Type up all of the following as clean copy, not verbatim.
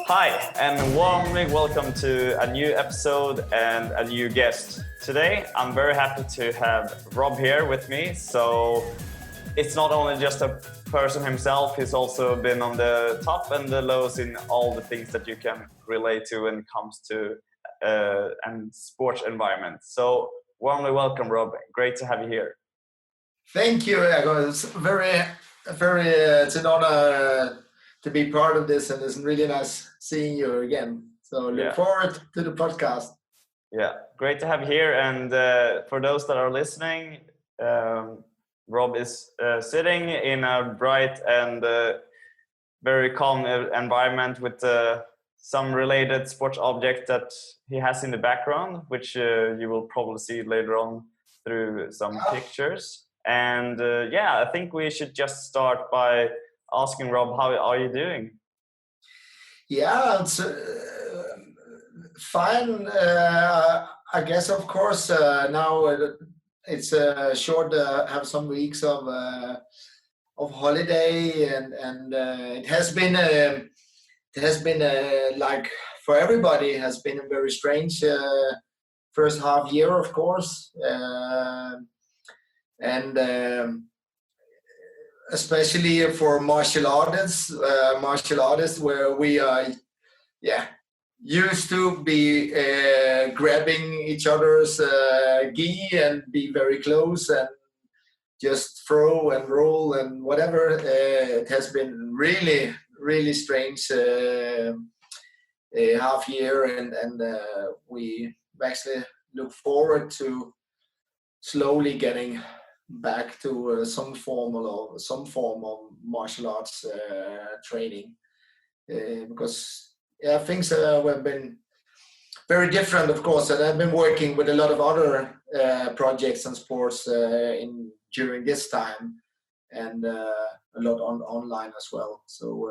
Hi, and warmly welcome to a new episode and a new guest. Today, I'm very happy to have Rob here with me. So it's not only just a person himself, he's also been on the top and the lows in all the things that you can relate to when it comes to and sports environment. So warmly welcome, Rob. Great to have you here. Thank you, Ego. It's it's an honor to be part of this, and it's really nice seeing you again. So look forward to the podcast. Yeah, great to have you here. And for those that are listening, Rob is sitting in a bright and very calm environment with some related sports object that he has in the background, which you will probably see later on through some pictures. And I think we should just start by asking Rob, how are you doing? Yeah, it's fine. I guess, of course, now it's short. Have some weeks of holiday, and it has been like for everybody, it has been a very strange first half year, of course, and especially for martial artists where we are used to be grabbing each other's gi and be very close and just throw and roll and whatever. It has been really strange half year, and we actually look forward to slowly getting back to some form of martial arts training, because things have been very different, of course, and I've been working with a lot of other projects and sports during this time, and a lot online as well. So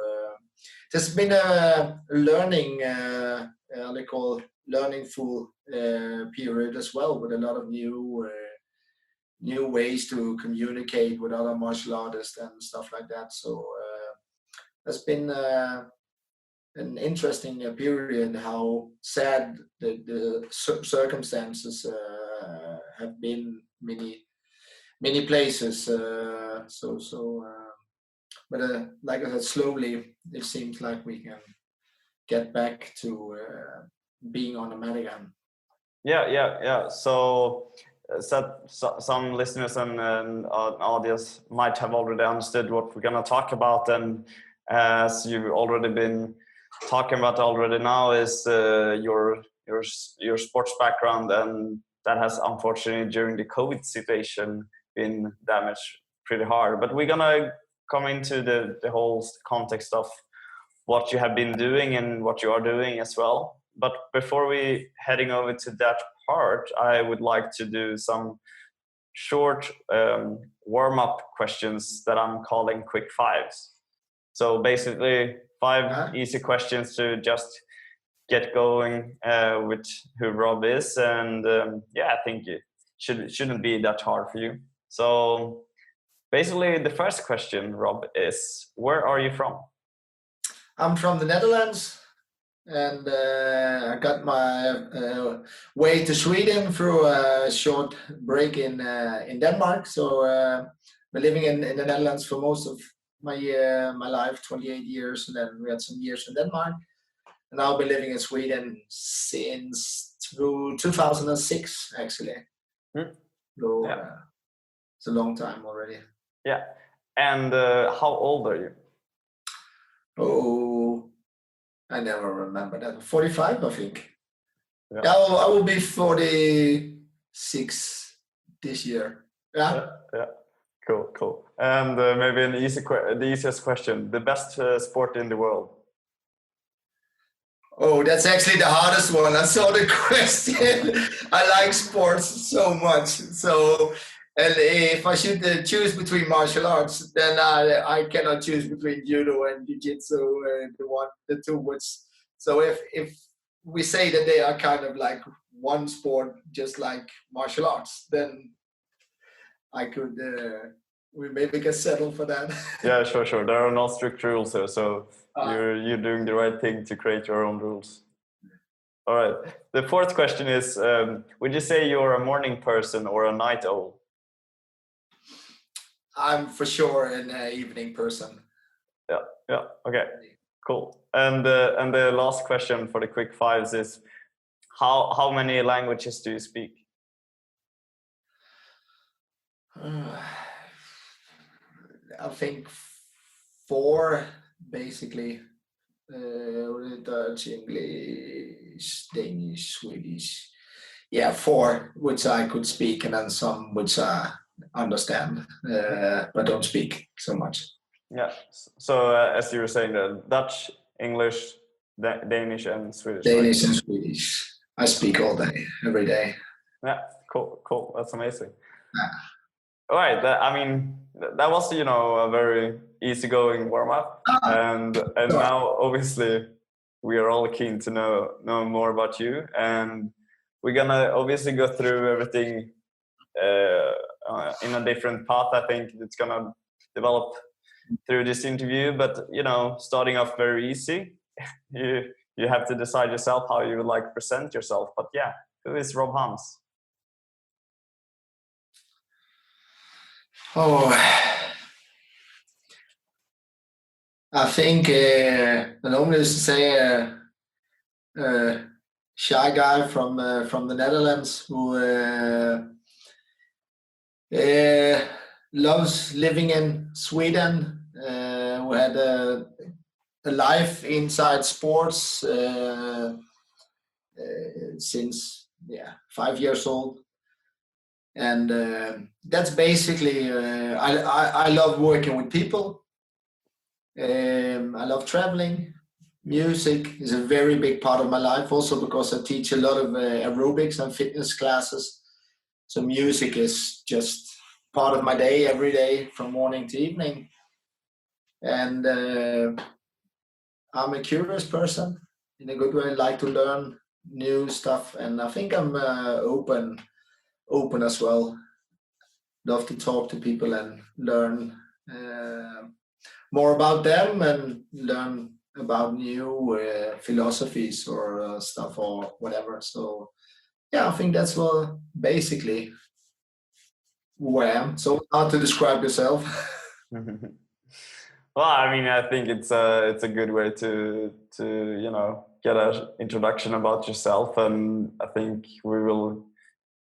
there's been a learning full period as well, with a lot of new ways to communicate with other martial artists and stuff like that. So it's been an interesting period. How sad the circumstances have been many places. But like I said, slowly it seems like we can get back to being on the mat again. Yeah. So some listeners and audience might have already understood what we're gonna talk about, and as you've already been talking about already now is your sports background, and that has unfortunately during the COVID situation been damaged pretty hard. But we're gonna come into the whole context of what you have been doing and what you are doing as well. But before we heading over to that part, I would like to do some short warm-up questions that I'm calling quick fives. So basically 5 easy questions to just get going with who Rob is, and I think it shouldn't be that hard for you. So basically the first question, Rob, is where are you from? I'm from the Netherlands, and I got my way to Sweden through a short break in Denmark. So I've been living in the Netherlands for most of my life, 28 years, and then we had some years in Denmark. And now I've been living in Sweden since 2006, actually. So it's a long time already. Yeah. And how old are you? Oh, I never remember that. 45, I think. Yeah, I will be 46 this year. Yeah. Cool. And maybe the easiest question: the best sport in the world. Oh, that's actually the hardest one. I saw the question. I like sports so much. So, and if I should choose between martial arts, then I cannot choose between Judo and Jujitsu, the two words. So if we say that they are kind of like one sport, just like martial arts, then I could we maybe can settle for that. Yeah, sure. There are no strict rules here, so you're doing the right thing to create your own rules. All right. The fourth question is: would you say you're a morning person or a night owl? I'm for sure an evening person. Yeah. Okay. Cool. And the last question for the quick fives is: how many languages do you speak? I think 4 basically. Dutch, English, Danish, Swedish. Yeah, 4 which I could speak, and then some which I understand, but don't speak so much. Yeah. So as you were saying, Dutch, English, Danish, and Swedish. Danish and Swedish. I speak all day, every day. Yeah. Cool. That's amazing. Yeah. All right. That was a very easygoing warm up, and now obviously we are all keen to know more about you, and we're gonna obviously go through everything in a different path. I think it's gonna develop through this interview, but starting off very easy. You have to decide yourself how you would like to present yourself. But yeah, who is Rob Haans? Oh, I think the normally is to say shy guy from the Netherlands who loves living in Sweden, who had a life inside sports since 5 years old. And that's basically I love working with people. I love traveling. Music is a very big part of my life, also because I teach a lot of aerobics and fitness classes. So music is just part of my day, every day from morning to evening. And I'm a curious person in a good way. I like to learn new stuff, and I think I'm open as well. Love to talk to people and learn more about them, and learn about new philosophies or stuff or whatever. So yeah, I think that's basically who I am. So hard to describe yourself. Well, I think it's a good way to get an introduction about yourself, and I think we will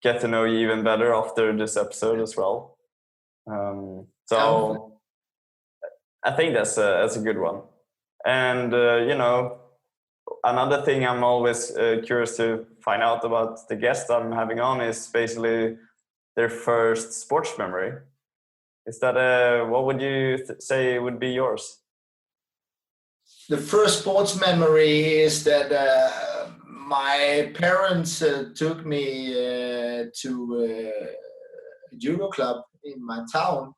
get to know you even better after this episode as well. So I think that's a good one. And another thing I'm always curious to find out about the guest I'm having on is basically their first sports memory. Is that what would you say would be yours? The first sports memory is that my parents took me to a judo club in my town,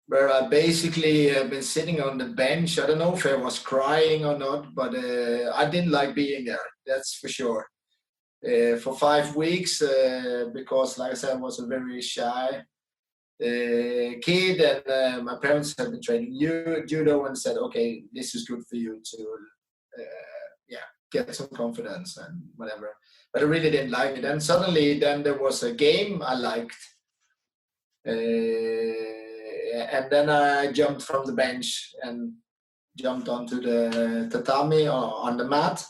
where I basically been sitting on the bench. I don't know if I was crying or not, but I didn't like being there, that's for sure. For 5 weeks, because like I said, I was a very shy kid, and my parents had been training judo and said, okay, this is good for you to get some confidence and whatever. But I really didn't like it. And suddenly then there was a game I liked, and then I jumped from the bench and jumped onto the tatami or on the mat.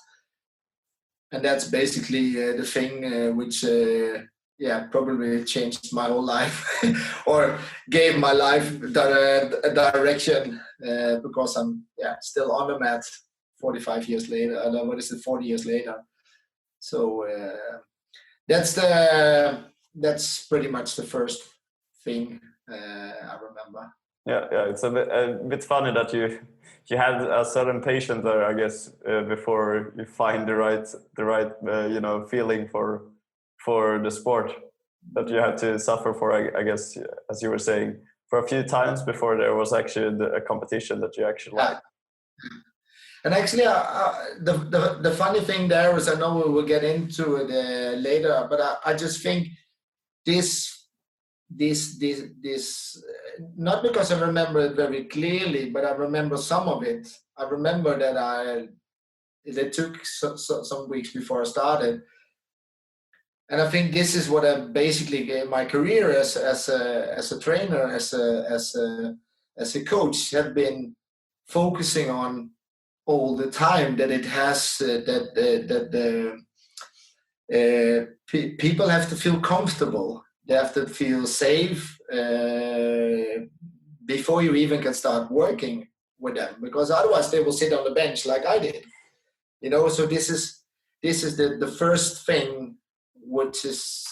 And that's basically the thing which probably changed my whole life or gave my life a direction, because I'm still on the mat 45 years later. 40 years later. So that's pretty much the first thing I remember. Yeah, it's a bit funny that you had a certain patience there, I guess, before you find the right feeling for the sport that you had to suffer for. I guess, as you were saying, for a few times before there was actually a competition that you actually liked. And actually, the funny thing there is, I know we will get into it later, but I just think this not because I remember it very clearly, but I remember some of it. I remember that it took some weeks before I started, and I think this is what I basically gave my career as a trainer, as a coach, have been focusing on all the time, that it has people have to feel comfortable. They have to feel safe before you even can start working with them, because otherwise they will sit on the bench like I did. So this is the first thing, which is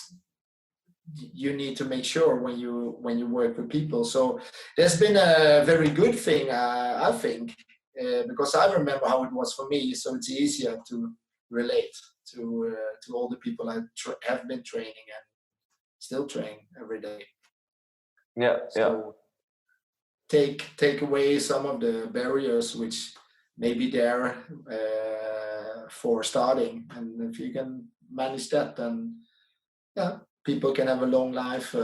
you need to make sure when you work with people. So there's been a very good thing, I think, because I remember how it was for me. So it's easier to relate to all the people I have been training and still train every day. Yeah. So take away some of the barriers which may be there for starting, and if you can manage that, then people can have a long life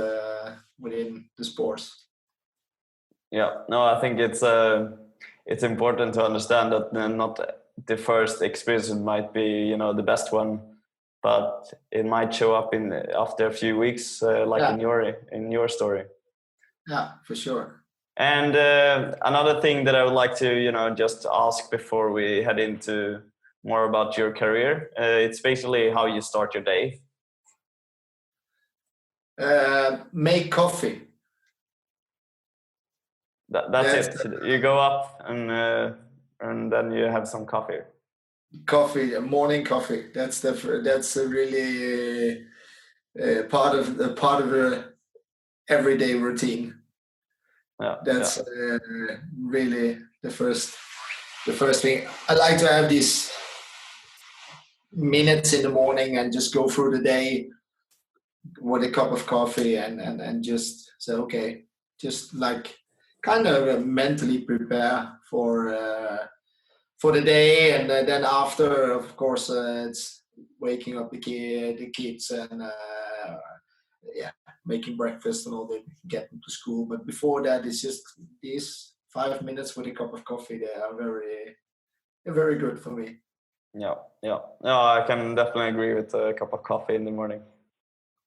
within the sports. Yeah, no, I think it's important to understand that not the first experience might be the best one, but it might show up after a few weeks, in your story. Yeah, for sure. And another thing that I would like to just ask before we head into more about your career, it's basically how you start your day. Make coffee. That's it. You go up and then you have some coffee. Coffee, morning coffee. That's a really part of the everyday routine. Yeah, that's really the first thing. I like to have these minutes in the morning and just go through the day with a cup of coffee and just say, okay, just like kind of mentally prepare for the day, and then after, of course, it's waking up the kids and making breakfast and all that, getting to school. But before that, it's just these 5 minutes with a cup of coffee. They are very good for me. Yeah. No, I can definitely agree with a cup of coffee in the morning.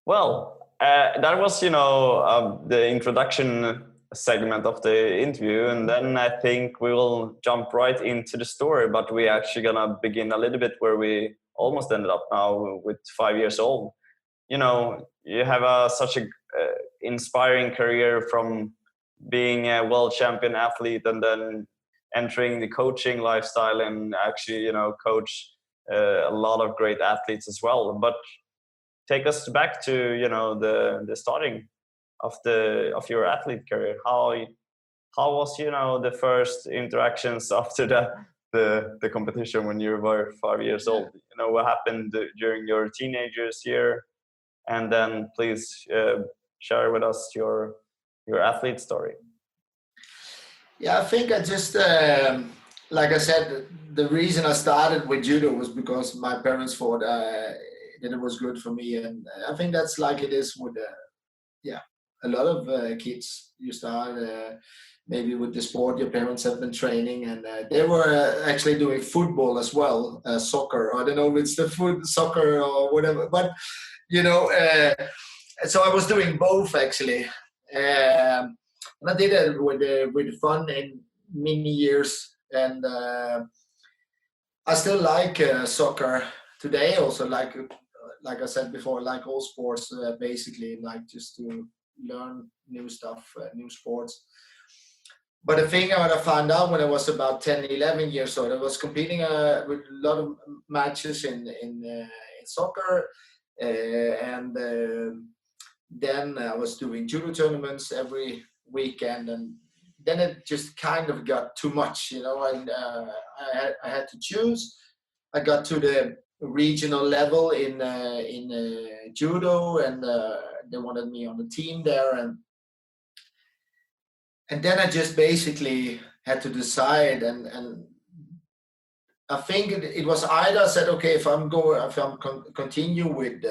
Well, that was the introduction segment of the interview, and then I think we will jump right into the story, but we're actually gonna begin a little bit where we almost ended up now with 5 years old. You have such a inspiring career, from being a world champion athlete and then entering the coaching lifestyle and actually coach a lot of great athletes as well. But take us back to the starting of your athlete career. How was the first interactions after the competition when you were 5 years old? What happened during your teenagers year, and then please share with us your athlete story. Yeah, I think I just like I said, the reason I started with judo was because my parents thought that it was good for me, and I think that's like it is with a lot of kids. You start maybe with the sport your parents have been training, and they were actually doing football as well, soccer. I don't know if it's the soccer or whatever, but so I was doing both actually, and I did it with fun in many years, and I still like soccer today. Also, like I said before, like all sports, basically, like just to learn new stuff, new sports. But the thing that I found out when I was about 10, 11 years old, I was competing with a lot of matches in soccer, and then I was doing judo tournaments every weekend, and then it just kind of got too much, and I had to choose. I got to the regional level in judo, and they wanted me on the team there, and then I just basically had to decide, and I think it was either I said, okay, if I'm continue with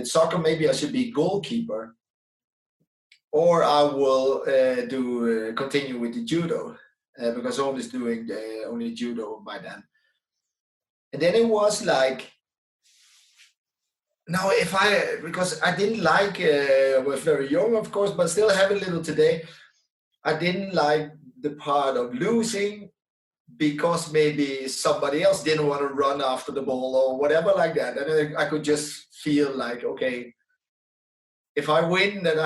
soccer, maybe I should be goalkeeper, or I will continue with the judo, because I was doing only judo by then. And then it was like, no, because I didn't like, I was very young, of course, but still have a little today. I didn't like the part of losing, because maybe somebody else didn't want to run after the ball or whatever like that. And I could just feel like, okay, if I win, then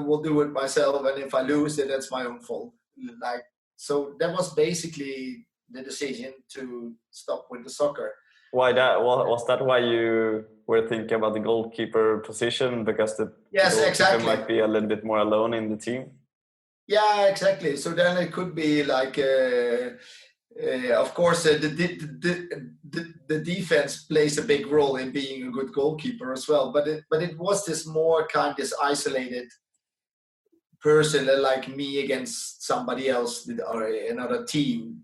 will do it myself. And if I lose, then that's my own fault. Like, so that was basically the decision to stop with the soccer. Why that? Was that why you were thinking about the goalkeeper position? Because the goalkeeper exactly. might be a little bit more alone in the team? Yeah, exactly. So then it could be like, of course, the defense plays a big role in being a good goalkeeper as well. But it was this more this isolated person, like me against somebody else or another team.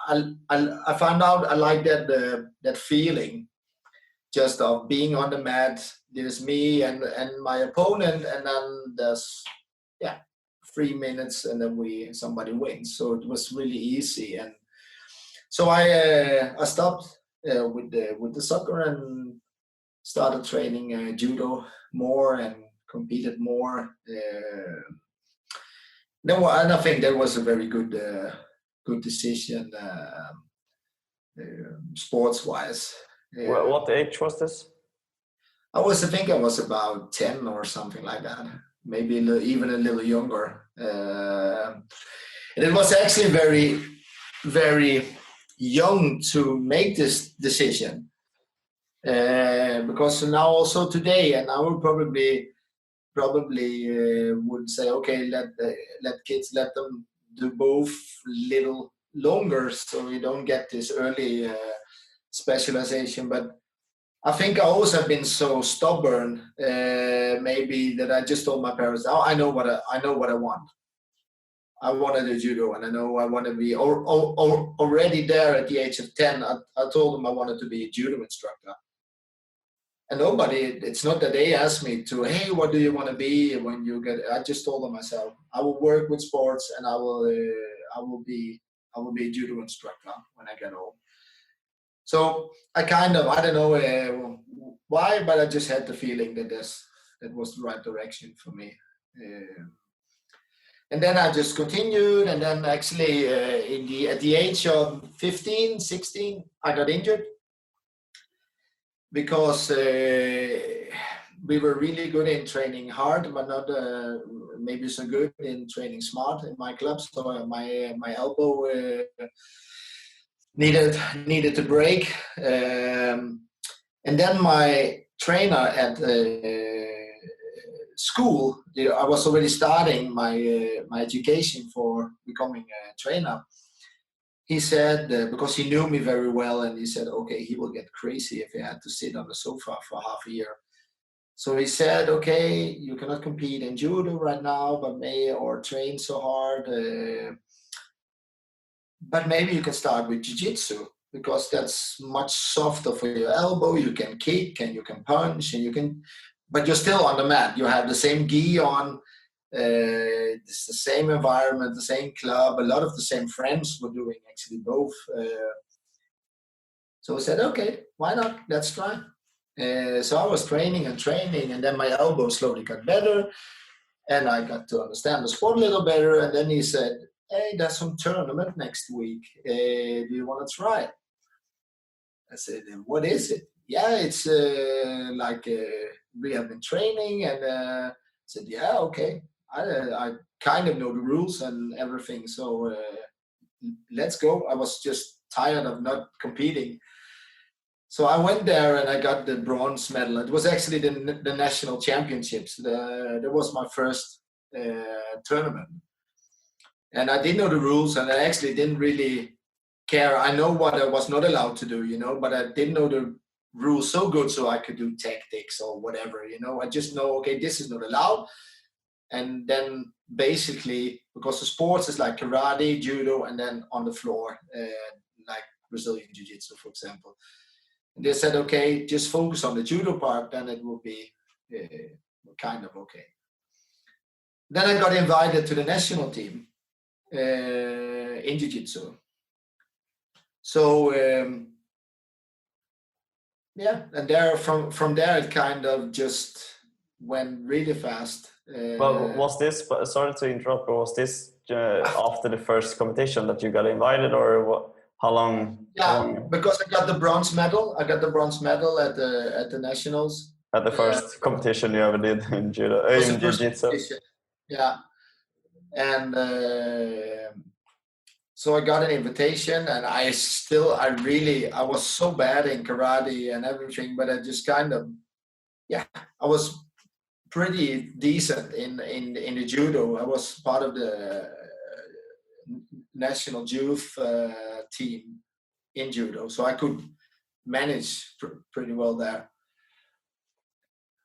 I found out I like that feeling, just of being on the mat. There's me and my opponent, and then there's 3 minutes, and then somebody wins. So it was really easy, and so I stopped with the soccer and started training judo more and competed more. And I think that was a very good decision, sports-wise. What age was this? I think I was about 10 or something like that, maybe even a little younger. And it was actually very, very young to make this decision, because now also today, and I would probably would say, okay, let kids, let them do both little longer, so you don't get this early specialization. But I think I always have been so stubborn, maybe, that I just told my parents, "Oh, I know what I want. I want to do judo, and I know I want to be." Already there at the age of 10, I told them I wanted to be a judo instructor. And it's not that they asked me to, hey, what do you want to be when you get? I just told them myself, I will work with sports, and I will be a judo instructor when I get home. So I don't know why, but I just had the feeling that that was the right direction for me. And then I just continued, and then actually at the age of 15, 16, I got injured, because we were really good in training hard, but not maybe so good in training smart in my club. So my elbow needed to break, and then my trainer at school, I was already starting my education for becoming a trainer. He said, because he knew me very well, and he said, okay, he will get crazy if he had to sit on the sofa for half a year. So he said, okay, you cannot compete in judo right now, or train so hard, but maybe you can start with Jujitsu, because that's much softer for your elbow. You can kick and you can punch, but you're still on the mat. You have the same gi on. It's the same environment, the same club. A lot of the same friends were doing actually both. So I said, okay, why not? Let's try. So I was training, and then my elbow slowly got better, and I got to understand the sport a little better. And then he said, hey, there's some tournament next week. Do you want to try it? I said, what is it? Yeah, it's we have been training, and I said, yeah, okay. I kind of know the rules and everything, so let's go. I was just tired of not competing. So I went there, and I got the bronze medal. It was actually the national championships. That was my first tournament. And I didn't know the rules, and I actually didn't really care. I know what I was not allowed to do, but I didn't know the rules so good, so I could do tactics or whatever, I just know, okay, this is not allowed. And then basically, because the sports is like karate, judo, and then on the floor, like Brazilian Jiu-Jitsu, for example. And they said, okay, just focus on the judo part, then it will be kind of okay. Then I got invited to the national team in Jiu-Jitsu. So yeah, and there from there it kind of just went really fast. Well, was this, sorry to interrupt, but was this after the first competition that you got invited, or what? How long? Yeah, because I got the bronze medal. I got the bronze medal at the nationals. At the first competition you ever did in judo, in jiu-jitsu. Yeah, and so I got an invitation, and I was so bad in karate and everything, but I just kind of, I was pretty decent in the judo. I was part of the national youth team in judo, so I could manage pretty well there.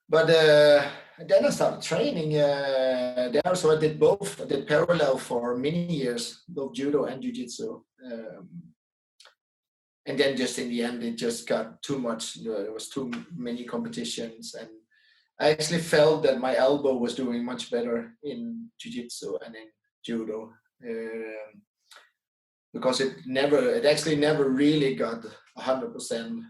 But then I started training there, so I did both. I did parallel for many years, both judo and jiu-jitsu. And then just in the end, it just got too much. There was too many competitions, and I actually felt that my elbow was doing much better in jiu-jitsu and in judo. Because it actually never really got 100%.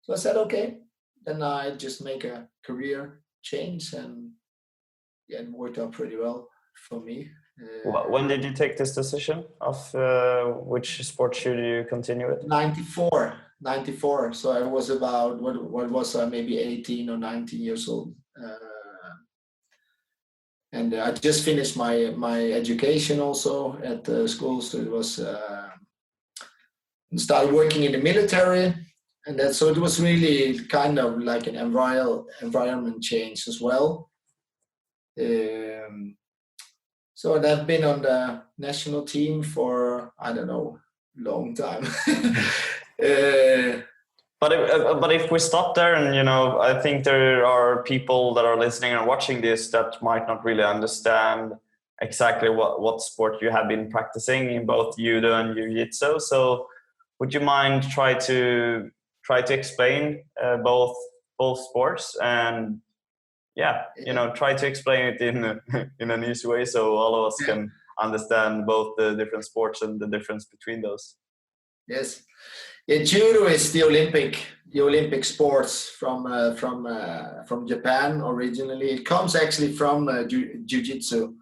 So I said, okay, then I just make a career change, and it worked out pretty well for me. When did you take this decision of which sport should you continue with? 94. So I was about, what was I, maybe 18 or 19 years old. And I just finished my education also at the school. So it was, started working in the military. And so it was really kind of like an environment change as well. So I've been on the national team for, I don't know, long time. But if we stop there, and I think there are people that are listening and watching this that might not really understand exactly what sport you have been practicing in both judo and jiu-jitsu. So would you mind try to explain both sports, and try to explain it in an easy way so all of us can understand both the different sports and the difference between those? Yes. Yeah, judo is the Olympic sports from Japan originally. It comes actually from jiu-jitsu,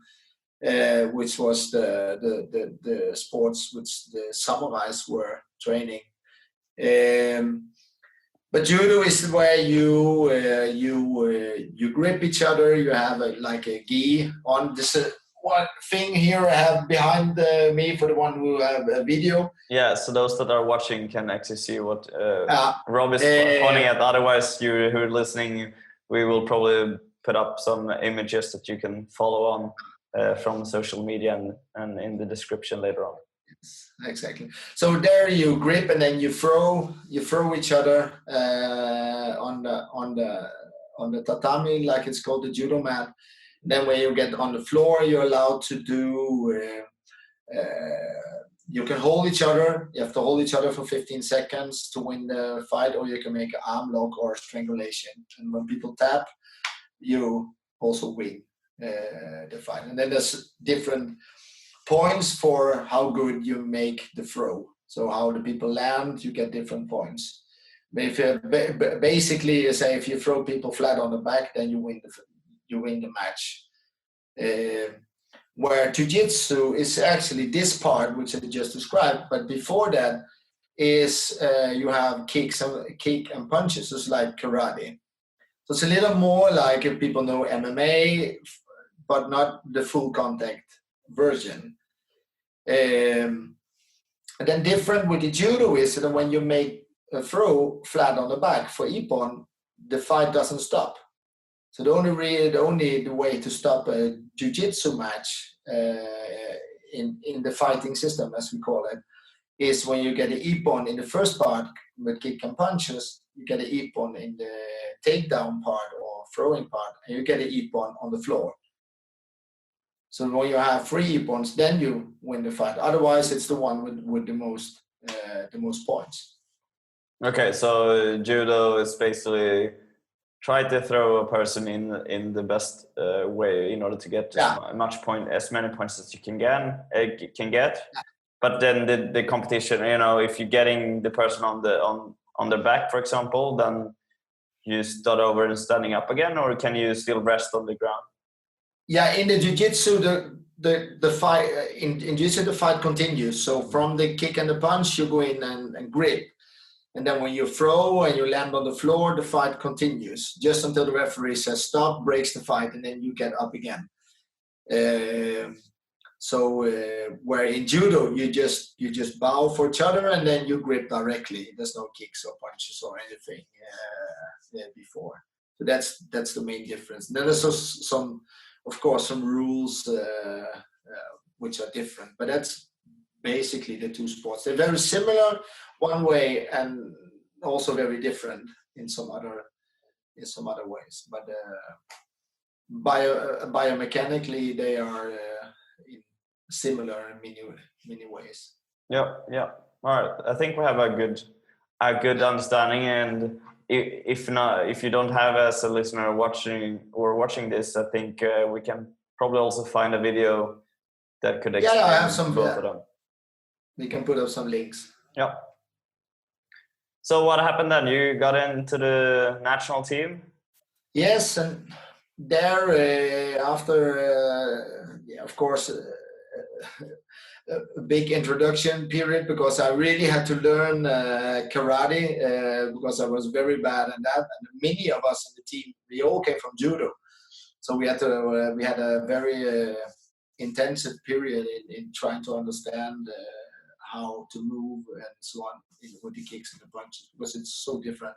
which was the sports which the samurais were training. But judo is where you grip each other. You have like a gi on. This one thing here I have behind me for the one who have a video. Yeah, so those that are watching can actually see what Rob is pointing at. Otherwise, you who are listening, we will probably put up some images that you can follow on from social media and in the description later on. Yes, exactly. So there you grip, and then you throw each other on the tatami, like it's called, the judo mat. Then when you get on the floor, you're allowed to do. You can hold each other. You have to hold each other for 15 seconds to win the fight, or you can make an arm lock or strangulation. And when people tap, you also win the fight. And then there's different points for how good you make the throw. So how the people land, you get different points. If basically, say if you throw people flat on the back, then you win the match. Where jiu-jitsu is actually this part which I just described, but before that is you have kick and punches, just like karate. So it's a little more like, if people know MMA, but not the full contact version. And then different with the judo is that when you make a throw flat on the back for ippon, the fight doesn't stop. So the only way to stop a jiu-jitsu match in the fighting system, as we call it, is when you get an ippon in the first part with kick and punches, you get an ippon in the takedown part or throwing part, and you get an ippon on the floor. So when you have 3 points, then you win the fight. Otherwise, it's the one with the most points. Okay, so judo is basically try to throw a person in the best way in order to get as many points as you can get. Yeah. But then the competition, if you're getting the person on their back, for example, then you start over and standing up again, or can you still rest on the ground? Yeah, in the jiu-jitsu, the fight in jiu-jitsu the fight continues. So from the kick and the punch, you go in and grip, and then when you throw and you land on the floor, the fight continues just until the referee says stop, breaks the fight, and then you get up again. Where in judo you just bow for each other and then you grip directly. There's no kicks or punches or anything before. So that's the main difference. Then there's some rules which are different, but that's basically the two sports. They're very similar one way and also very different in some other ways. But biomechanically they are similar in many ways. Yeah. All right. I think we have a good understanding, and if you don't have as a listener watching this, I think we can probably also find a video that could explain I have some both of them. We can put up some links. Yeah. So what happened then? You got into the national team? Yes, and there after of course a big introduction period, because I really had to learn karate because I was very bad at that, and many of us in the team, we all came from judo, so we had a very intensive period in trying to understand how to move and so on with the kicks and the punches, because it's so different.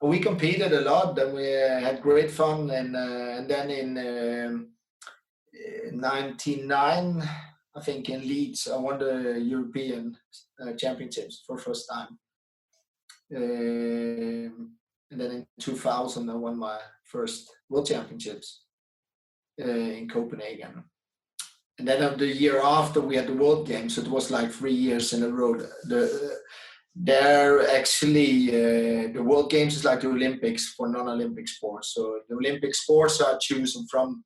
We competed a lot, and we had great fun, and then in 1999, I think in Leeds, I won the European Championships for the first time. And then in 2000, I won my first World Championships in Copenhagen. And then the year after, we had the World Games. So it was like 3 years in a row. The World Games is like the Olympics for non-Olympic sports. So the Olympic sports are chosen from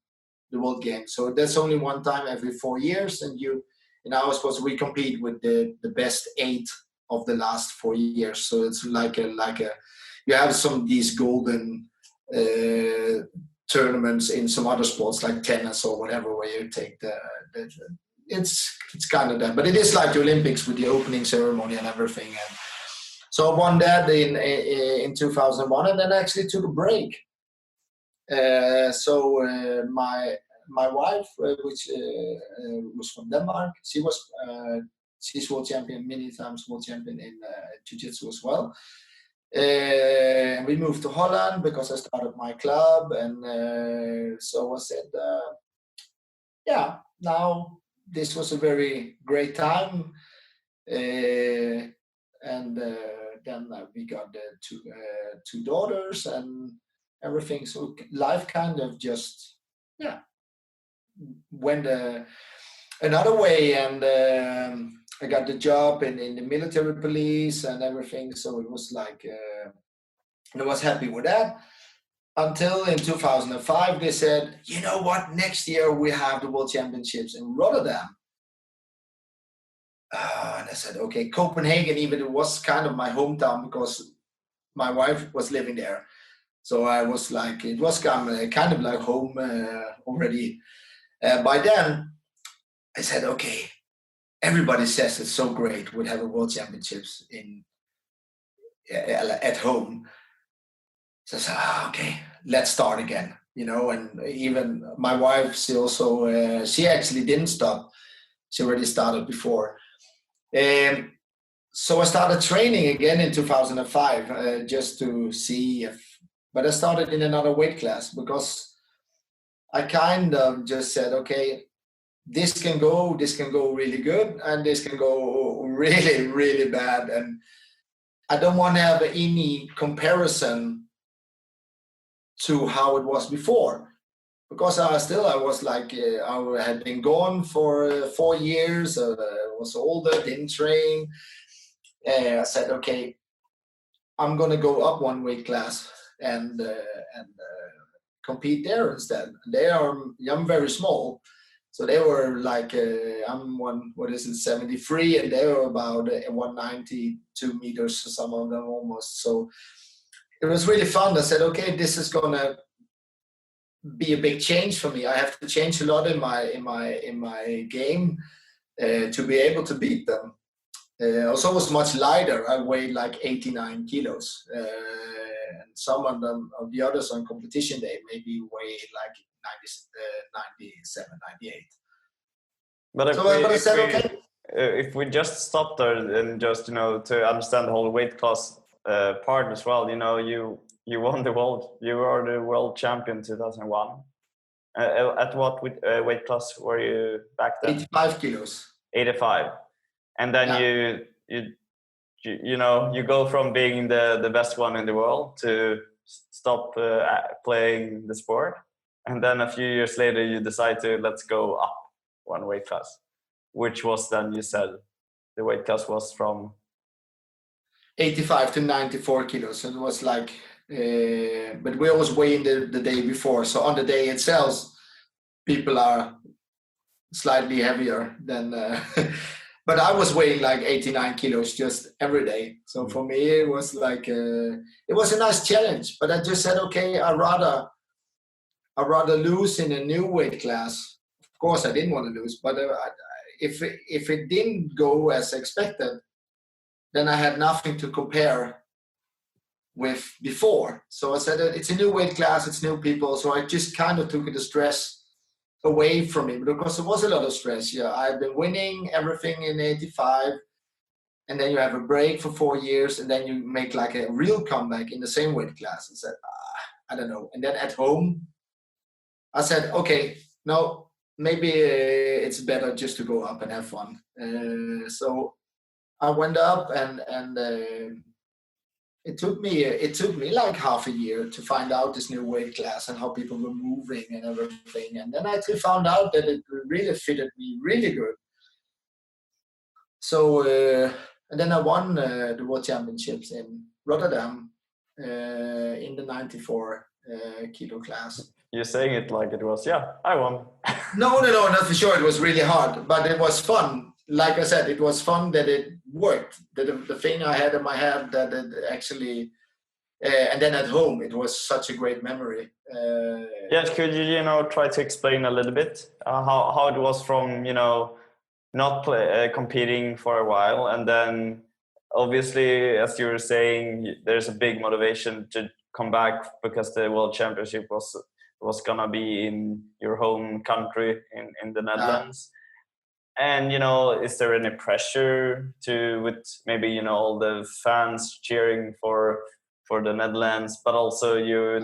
the World Games. So that's only one time every 4 years, and I was supposed to compete with the best 8 of the last 4 years. So it's like you have some of these golden tournaments in some other sports like tennis or whatever, where you take it's kind of that, but it is like the Olympics with the opening ceremony and everything. And so I won that in 2001, and then actually took a break. My wife, which was from Denmark, she's world champion, many times world champion in Jiu-Jitsu as well. We moved to Holland because I started my club, and so I said, now this was a very great time, and then we got two daughters and everything. So life kind of just went another way, and I got the job in the military police and everything. So it was like I was happy with that, until in 2005 they said, you know what, next year we have the World Championships in Rotterdam. And I said, okay, Copenhagen, even it was kind of my hometown because my wife was living there. So I was like, it was kind of like home already. By then, I said, okay, everybody says it's so great we have a World Championships at home. So I said, okay, let's start again. And even my wife, she actually didn't stop. She already started before. So I started training again in 2005 just to see but I started in another weight class because I kind of just said, okay, this can go really good, and this can go really, really bad. And I don't want to have any comparison to how it was before, because I was like, I had been gone for 4 years, was older, didn't train. I said, okay, I'm gonna go up one weight class and compete there instead. I'm very small, so they were like, I'm 73, and they were about 192 meters, some of them almost. So it was really fun. I said, okay, this is gonna be a big change for me. I have to change a lot in my game to be able to beat them. I was always much lighter. I weighed like 89 kilos. And some of the others on competition day maybe weighed like 97, 98. But I said, okay. If we just stop there and just, to understand the whole weight class part as well, you won the world. You were the world champion 2001. At what weight class were you back then? 85 kilos. 85. And then you go from being the best one in the world to stop playing the sport, and then a few years later you decide to let's go up one weight class, which was then, you said the weight class was from 85 to 94 kilos. And it was like, but we always weigh in the day before. So on the day itself, people are slightly heavier than but I was weighing like 89 kilos just every day. So for me, it was like, it was a nice challenge, but I just said, okay, I'd rather lose in a new weight class. Of course, I didn't want to lose, but if it didn't go as expected, then I had nothing to compare with before. So I said, it's a new weight class, it's new people. So I just kind of took the stress away from me, because there was a lot of stress. Yeah, I've been winning everything in 85, and then you have a break for 4 years, and then you make like a real comeback in the same weight class. I said, I don't know. And then at home, I said, okay, no, maybe it's better just to go up and have fun. So I went up, and it took me like half a year to find out this new weight class and how people were moving and everything. And then I actually found out that it really fitted me really good. So, and then I won the World Championships in Rotterdam in the 94 kilo class. You're saying it like it was, yeah, I won. No, not for sure. It was really hard, but it was fun. Like I said, it was fun that it worked. The thing I had in my head, that it actually, and then at home, it was such a great memory. Yes, could you try to explain a little bit how it was from not competing for a while, and then obviously, as you were saying, there's a big motivation to come back because the World Championship was gonna be in your home country in the Netherlands. And is there any pressure with maybe all the fans cheering for the Netherlands, but also your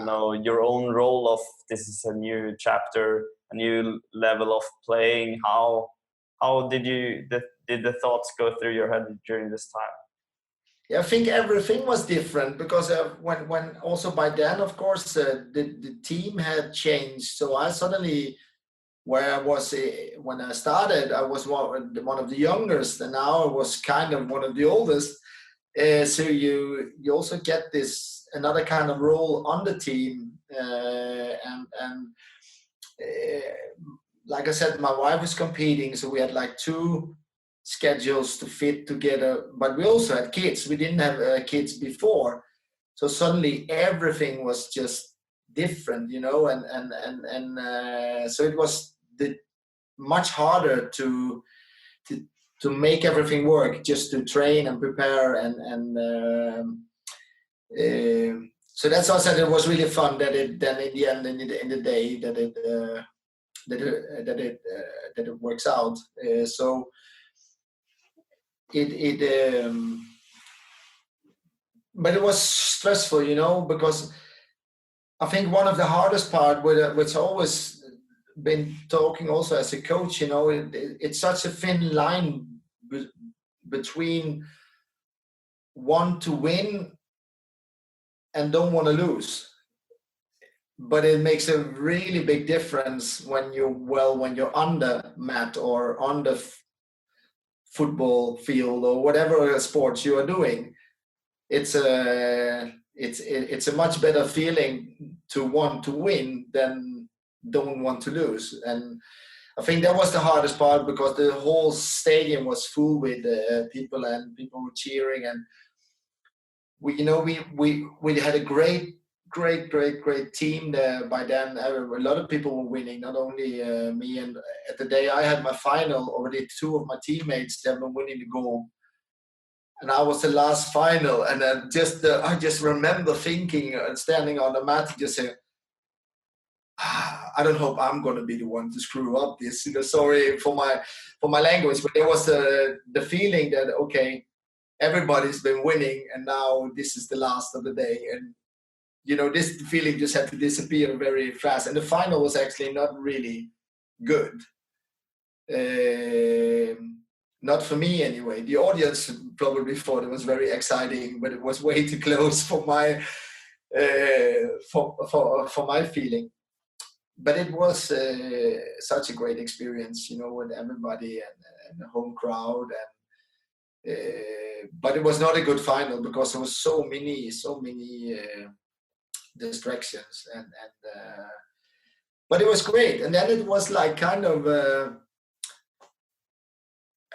own role of this is a new chapter, a new level of playing? How did the thoughts go through your head during this time? Yeah, I think everything was different, because when also by then, of course, the team had changed. So I suddenly, where I was when I started, I was one of the youngest, and now I was kind of one of the oldest. So you also get this another kind of role on the team, and like I said, my wife was competing, so we had like 2 schedules to fit together. But we also had kids. We didn't have kids before, so suddenly everything was just different, and so it was much harder to make everything work, just to train and prepare, and so that's why I said it was really fun that it then in the end, in the day, that it works out. So but it was stressful, because I think one of the hardest part, which always been talking also as a coach, it's such a thin line between want to win and don't want to lose. but it makes a really big difference when you're on the mat or on the football field or whatever sports you are doing. It's a much better feeling to want to win than don't want to lose. And I think that was the hardest part, because the whole stadium was full with people, and people were cheering, and we had a great team there by then. A lot of people were winning, not only me. And at the day I had my final, already two of my teammates, they were winning the gold, and I was the last final. And then I just remember thinking and standing on the mat, just saying, I don't hope I'm going to be the one to screw up this. Sorry for my language, but there was the feeling that, okay, everybody's been winning, and now this is the last of the day. And this feeling just had to disappear very fast. And the final was actually not really good. Not for me anyway. The audience probably thought it was very exciting, but it was way too close for my for my feeling. But it was such a great experience, with everybody and the home crowd. And but it was not a good final, because there was so many distractions. But it was great. And then it was like kind of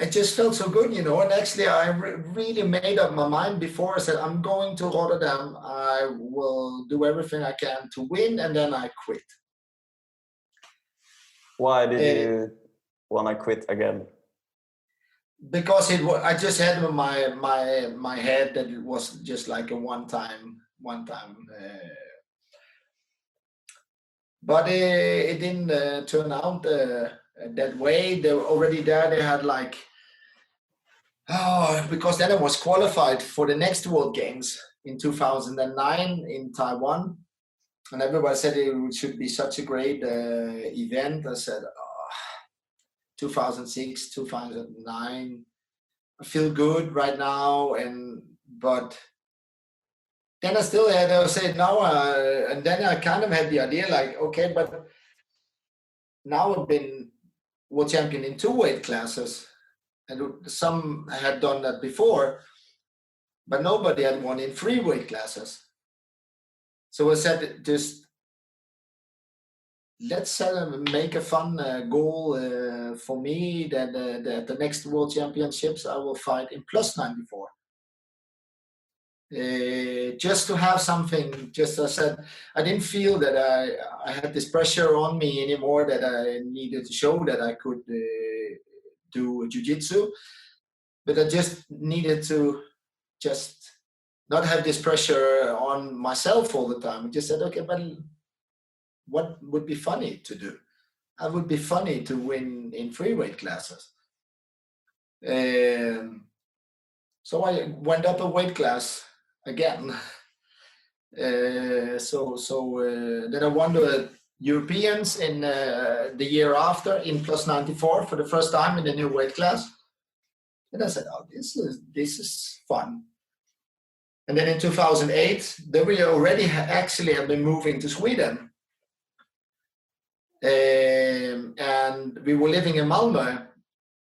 it just felt so good, and actually I really made up my mind before. I said, I'm going to Rotterdam, I will do everything I can to win, and then I quit. Why did you want to quit again? Because I just had in my head that it was just like a one time. But it didn't turn out that way. They were already there. They had because then I was qualified for the next World Games in 2009 in Taiwan. And everybody said it should be such a great event. I said, 2006, 2009, I feel good right now. But then I still had to say now, and then I kind of had the idea okay, but now I've been world champion in 2 weight classes, and some had done that before, but nobody had won in 3 weight classes. So I said, just let's make a fun goal for me that the next World Championships I will fight in plus 94. Just to have something. Just I said, I didn't feel that I had this pressure on me anymore, that I needed to show that I could do Jiu-Jitsu, but I just needed to just not have this pressure on myself all the time. I just said, okay, but what would be funny to do? I would be funny to win in 3 weight classes. So I went up a weight class again. So then I won the Europeans in the year after in plus 94 for the first time in the new weight class. And I said, oh, this is fun. And then in 2008, then we already actually have been moving to Sweden. And we were living in Malmö,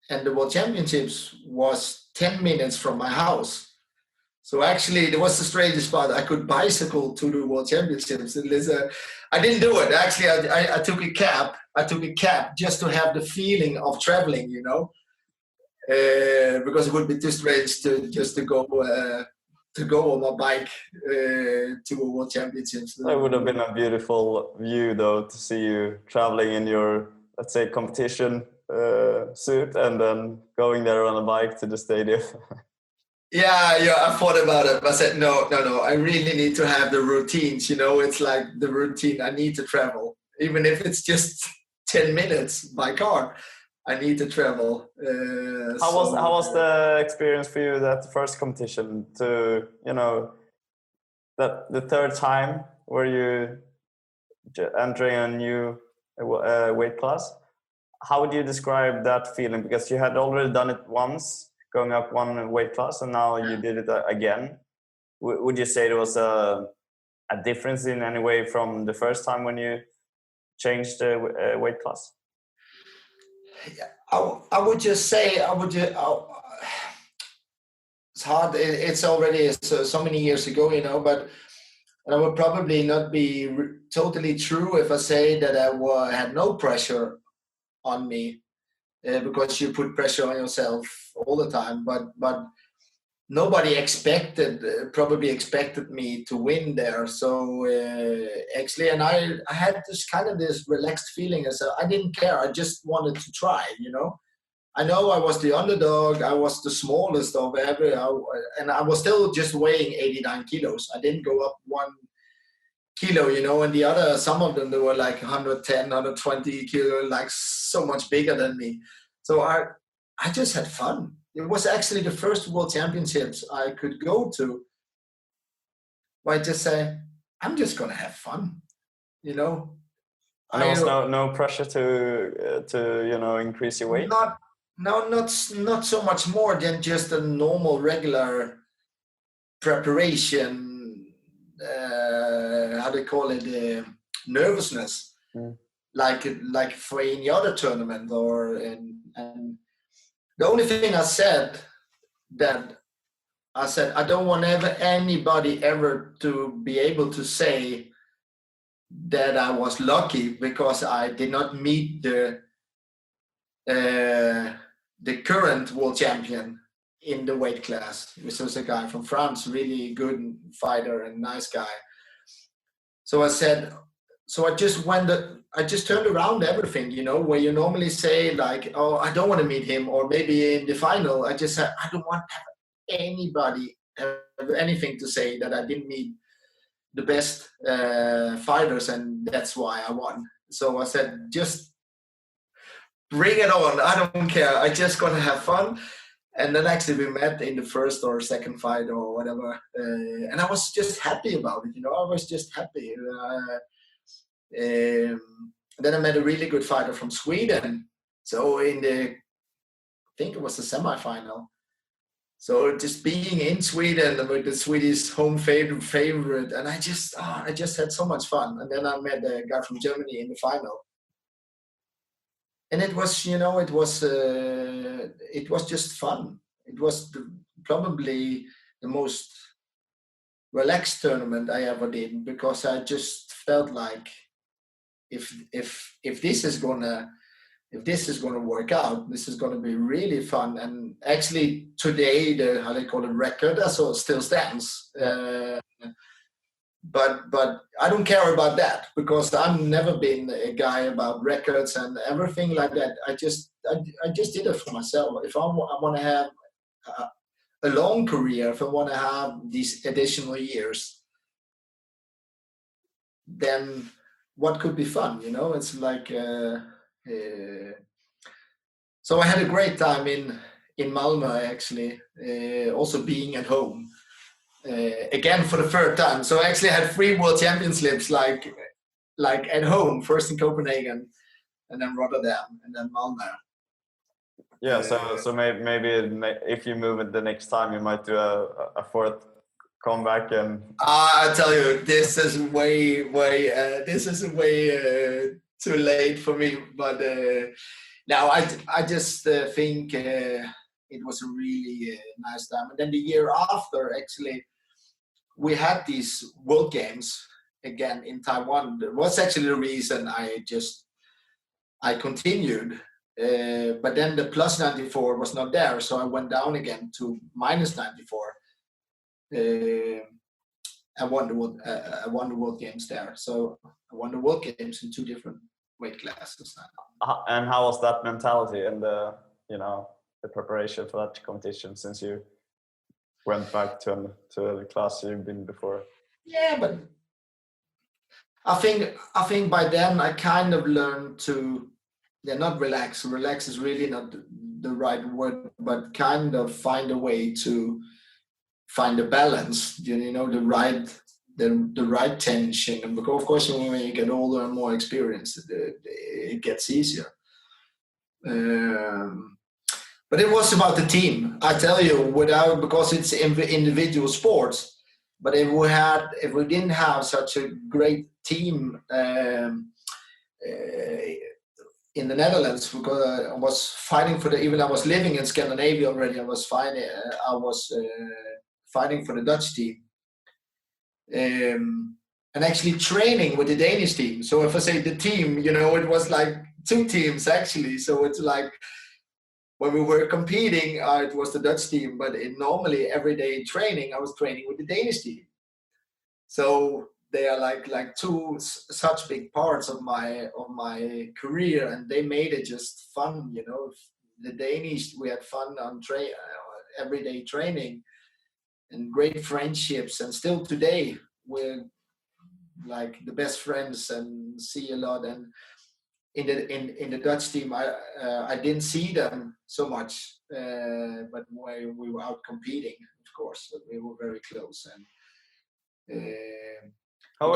and the World Championships was 10 minutes from my house. So actually, there was the strangest part. I could bicycle to the World Championships. I didn't do it. Actually, I took a cab. I took a cab just to have the feeling of traveling, because it would be too strange to go on my bike to a World Championships. That would have been a beautiful view, though, to see you traveling in your, let's say, competition suit and then going there on a bike to the stadium. Yeah, I thought about it. But I said, no, I really need to have the routines. It's like the routine. I need to travel. Even if it's just 10 minutes by car, I need to travel. How was the experience for you, that first competition, to, that the third time where you entering a new weight class? How would you describe that feeling? Because you had already done it once, going up 1 weight class, and now you did it again. Would you say it was a a difference in any way from the first time when you changed the weight class? I would just say it's hard. It's already so many years ago, you know. But I would probably not be totally true if I say that I had no pressure on me, because you put pressure on yourself all the time. But nobody probably expected me to win there. So actually, and I had this relaxed feeling. As I didn't care. I just wanted to try, you know. I know I was the underdog. I was the smallest of and I was still just weighing 89 kilos. I didn't go up 1 kilo, you know, and some of them, they were like 110, 120 kilo, like so much bigger than me. So I just had fun. It was actually the first World Championships I could go to. Where I just say, I'm just going to have fun, you know. And there was no pressure to you know, increase your weight? Not so much more than just a normal, regular preparation. How do you call it? Nervousness, like for any other tournament. And the only thing I said I don't want anybody ever to be able to say that I was lucky because I did not meet the current world champion in the weight class, which was a guy from France, really good fighter and nice guy. So I said, I just turned around everything, you know, where you normally say like, oh, I don't want to meet him, or maybe in the final, I just said, I don't want to have anybody have anything to say that I didn't meet the best fighters, and that's why I won. So I said, just bring it on. I don't care. I just gonna have fun. And then actually we met in the first or second fight or whatever, and I was just happy about it. You know, I was just happy. Then I met a really good fighter from Sweden. So I think it was the semifinal. So just being in Sweden with the Swedish home favorite, and I just had so much fun. And then I met a guy from Germany in the final. And it was, you know, it was just fun. It was probably the most relaxed tournament I ever did, because I just felt like if this is gonna work out, this is gonna be really fun. And actually today the, how they call it, record still stands. But I don't care about that, because I've never been a guy about records and everything like that. I just did it for myself. If I want to have a long career, if I want to have these additional years, then what could be fun? You know, it's like. So I had a great time in Malmö, actually, also being at home. Again for the third time. So I actually had 3 World Championships like at home, first in Copenhagen, and then Rotterdam, and then Malmö. Yeah, so maybe if you move it the next time, you might do a fourth comeback. And I tell you, this is way too late for me. But now I just think it was a really nice time. And then the year after, actually, we had these World Games again in Taiwan. That was actually the reason I continued. But then the plus 94 was not there, so I went down again to minus 94. I won the World Games there. So I won the World Games in 2 different weight classes. And how was that mentality and the preparation for that competition, since you went back to the class you've been before? Yeah, but I think by then I kind of learned to, not relax. Relax is really not the right word, but kind of find a way to find a balance. You know, the right tension. And because of course when you get older and more experienced, it gets easier. But it was about the team. I tell you, because it's individual sports. But if we didn't have such a great team in the Netherlands, because I was fighting for even I was living in Scandinavia already. I was fighting for the Dutch team, and actually training with the Danish team. So if I say the team, it was like two teams actually. So it's like when we were competing, it was the Dutch team, but normally everyday training, I was training with the Danish team. So they are like two such big parts of my career, and they made it just fun. The Danish, we had fun on everyday training and great friendships, and still today we're like the best friends and see a lot. And in the Dutch team, I didn't see them so much, but when we were out competing, of course, we were very close. And how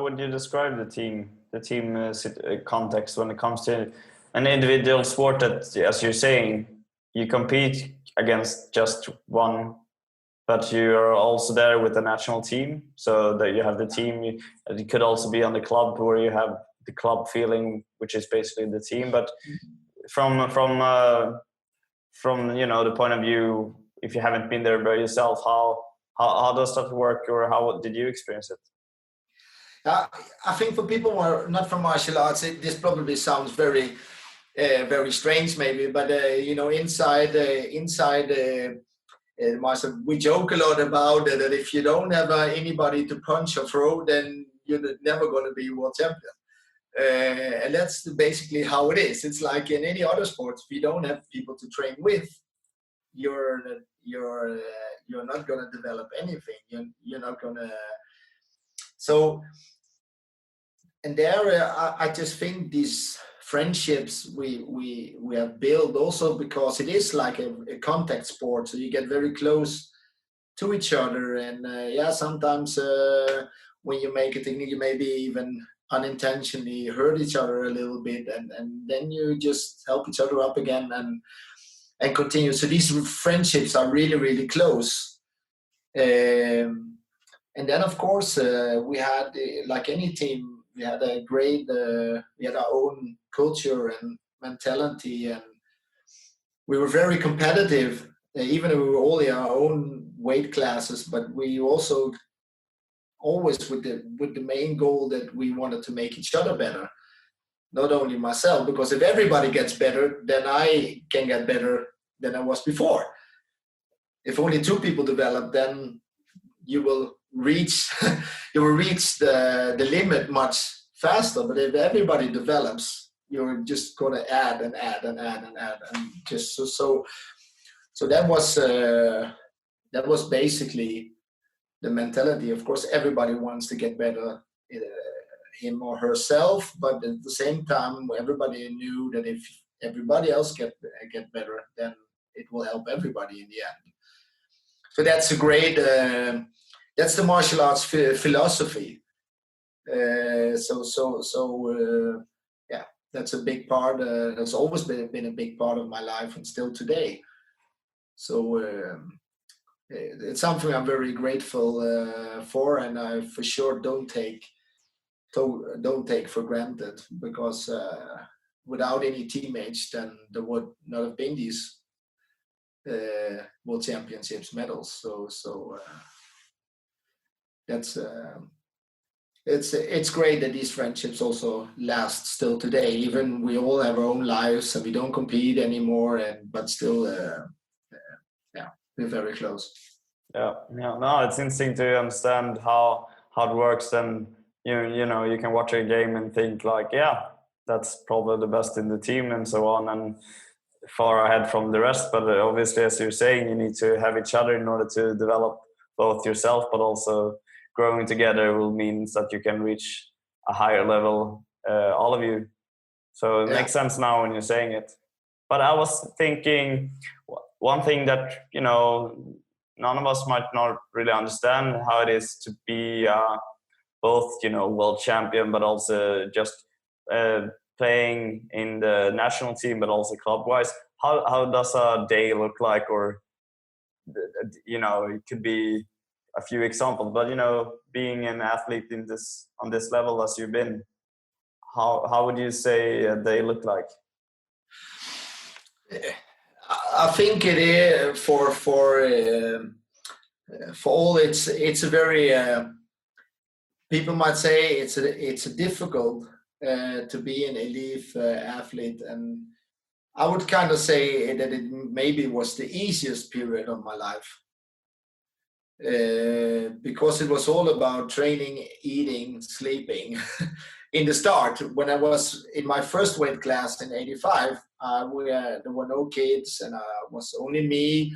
would you describe the team context when it comes to an individual sport that, as you're saying, you compete against just one, but you are also there with the national team, so that you have the team. It could also be on the club where you have the club feeling, which is basically the team. But from the point of view, if you haven't been there by yourself, how does that work, or how did you experience it? I think for people who are not from martial arts, this probably sounds very strange, maybe. But inside martial, we joke a lot about that if you don't have anybody to punch or throw, then you're never going to be world champion. And that's basically how it is. It's like in any other sports, if you don't have people to train with, you're not going to develop anything. You're not going to. So, and there, I just think these friendships we have built also because it is like a contact sport, so you get very close to each other. And sometimes when you make a technique, you maybe even unintentionally hurt each other a little bit, and then you just help each other up again and continue. So these friendships are really, really close. And then of course we had, like any team, we had a great we had our own culture and mentality, and we were very competitive, even if we were all in our own weight classes. But we also always with the main goal that we wanted to make each other better, not only myself, because if everybody gets better, then I can get better than I was before. If only two people develop, then you will reach the limit much faster. But if everybody develops, you're just going to add and add and add and add, and just so that was basically the mentality. Of course, everybody wants to get better, him or herself, but at the same time, everybody knew that if everybody else get better, then it will help everybody in the end. So that's a great. That's the martial arts philosophy. That's a big part. That's always been a big part of my life, and still today. So it's something I'm very grateful for, and I for sure don't take for granted, because without any teammates, then there would not have been these world championships medals. So that's it's great that these friendships also last still today. Even we all have our own lives and we don't compete anymore, but still, we're very close. Yeah. No, it's interesting to understand how it works, and you can watch a game and think like, that's probably the best in the team and so on, and far ahead from the rest. But obviously, as you're saying, you need to have each other in order to develop both yourself, but also growing together will mean that you can reach a higher level, all of you. So it makes sense now when you're saying it. But I was thinking one thing that, none of us might not really understand how it is to be both, world champion, but also just playing in the national team, but also club-wise. How does a day look like? Or, it could be a few examples, but being an athlete on this level as you've been, how would you say they look like? I think it is for all. It's a very people might say it's difficult to be an elite athlete, and I would kind of say that it maybe was the easiest period of my life. Because it was all about training, eating, sleeping. In the start, when I was in my first weight class in '85, there were no kids, and was only me.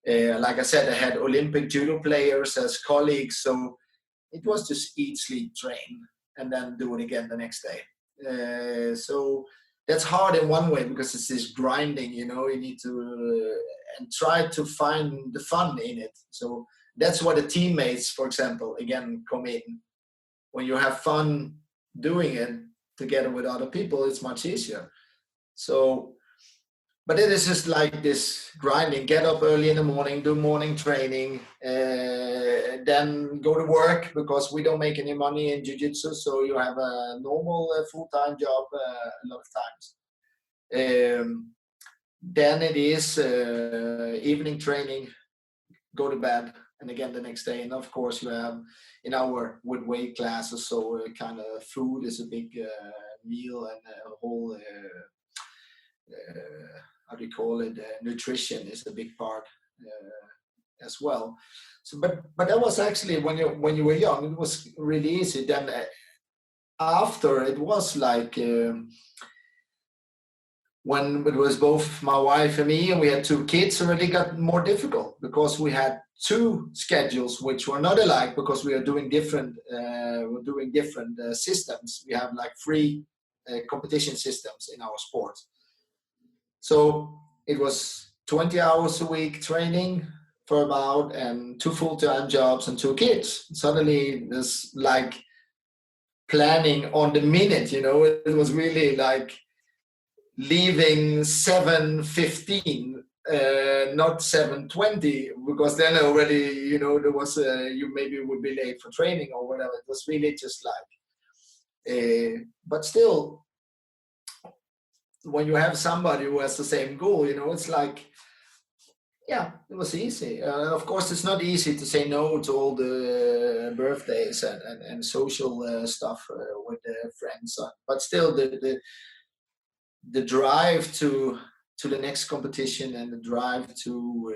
Like I said, I had Olympic judo players as colleagues, so it was just eat, sleep, train, and then do it again the next day. So that's hard in one way because it's this grinding, you need to and try to find the fun in it. So that's where the teammates, for example, again, come in. When you have fun doing it together with other people, it's much easier. So, but it is just like this grinding, get up early in the morning, do morning training, then go to work because we don't make any money in Jiu-Jitsu. So you have a normal full-time job a lot of times. Then it is evening training, go to bed, and again the next day. And of course you have in our with weight classes, so kind of food is a big meal, and a whole how do you call it, nutrition is a big part as well. So but that was actually when you were young, it was really easy. Then after, it was like when it was both my wife and me, and we had 2 kids, it really got more difficult because we had 2 schedules which were not alike because we are doing different systems. We have like 3 competition systems in our sport. So it was 20 hours a week training for about, and 2 full-time jobs and 2 kids. Suddenly there's like planning on the minute, it was really like leaving 7:15, not 7:20, because then already, there was you maybe would be late for training or whatever. It was really just like, but still, when you have somebody who has the same goal, it's like, yeah, it was easy. Of course, it's not easy to say no to all the birthdays and social stuff with friends, but still the drive to the next competition and the drive to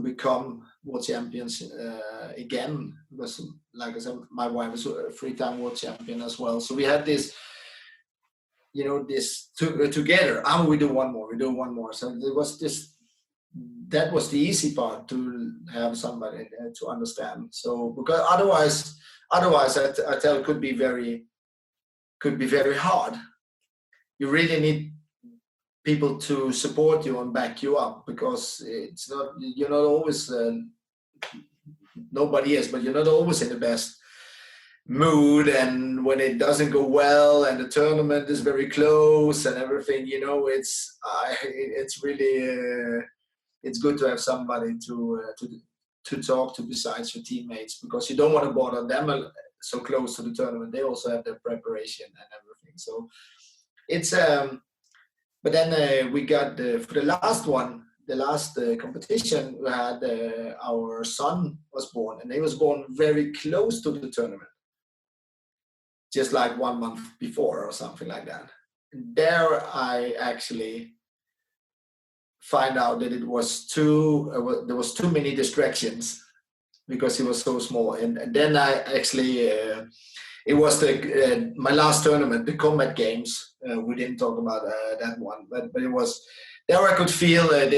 become world champions again, because like I said, my wife was a 3-time world champion as well. So we had this, this together. We do one more. So there was this. That was the easy part, to have somebody to understand. So because otherwise, I tell, could be very hard. You really need people to support you and back you up, because you're not always, nobody is, but you're not always in the best mood, and when it doesn't go well and the tournament is very close and everything, it's really it's good to have somebody to talk to besides your teammates, because you don't want to bother them so close to the tournament. They also have their preparation and everything. So it's but then we got for the last one, the last competition, we had our son was born, and he was born very close to the tournament, just like 1 month before or something like that. And there I actually find out that it was there was too many distractions because he was so small. And then I actually it was my last tournament, the combat games. We didn't talk about that one, but it was there. I could feel that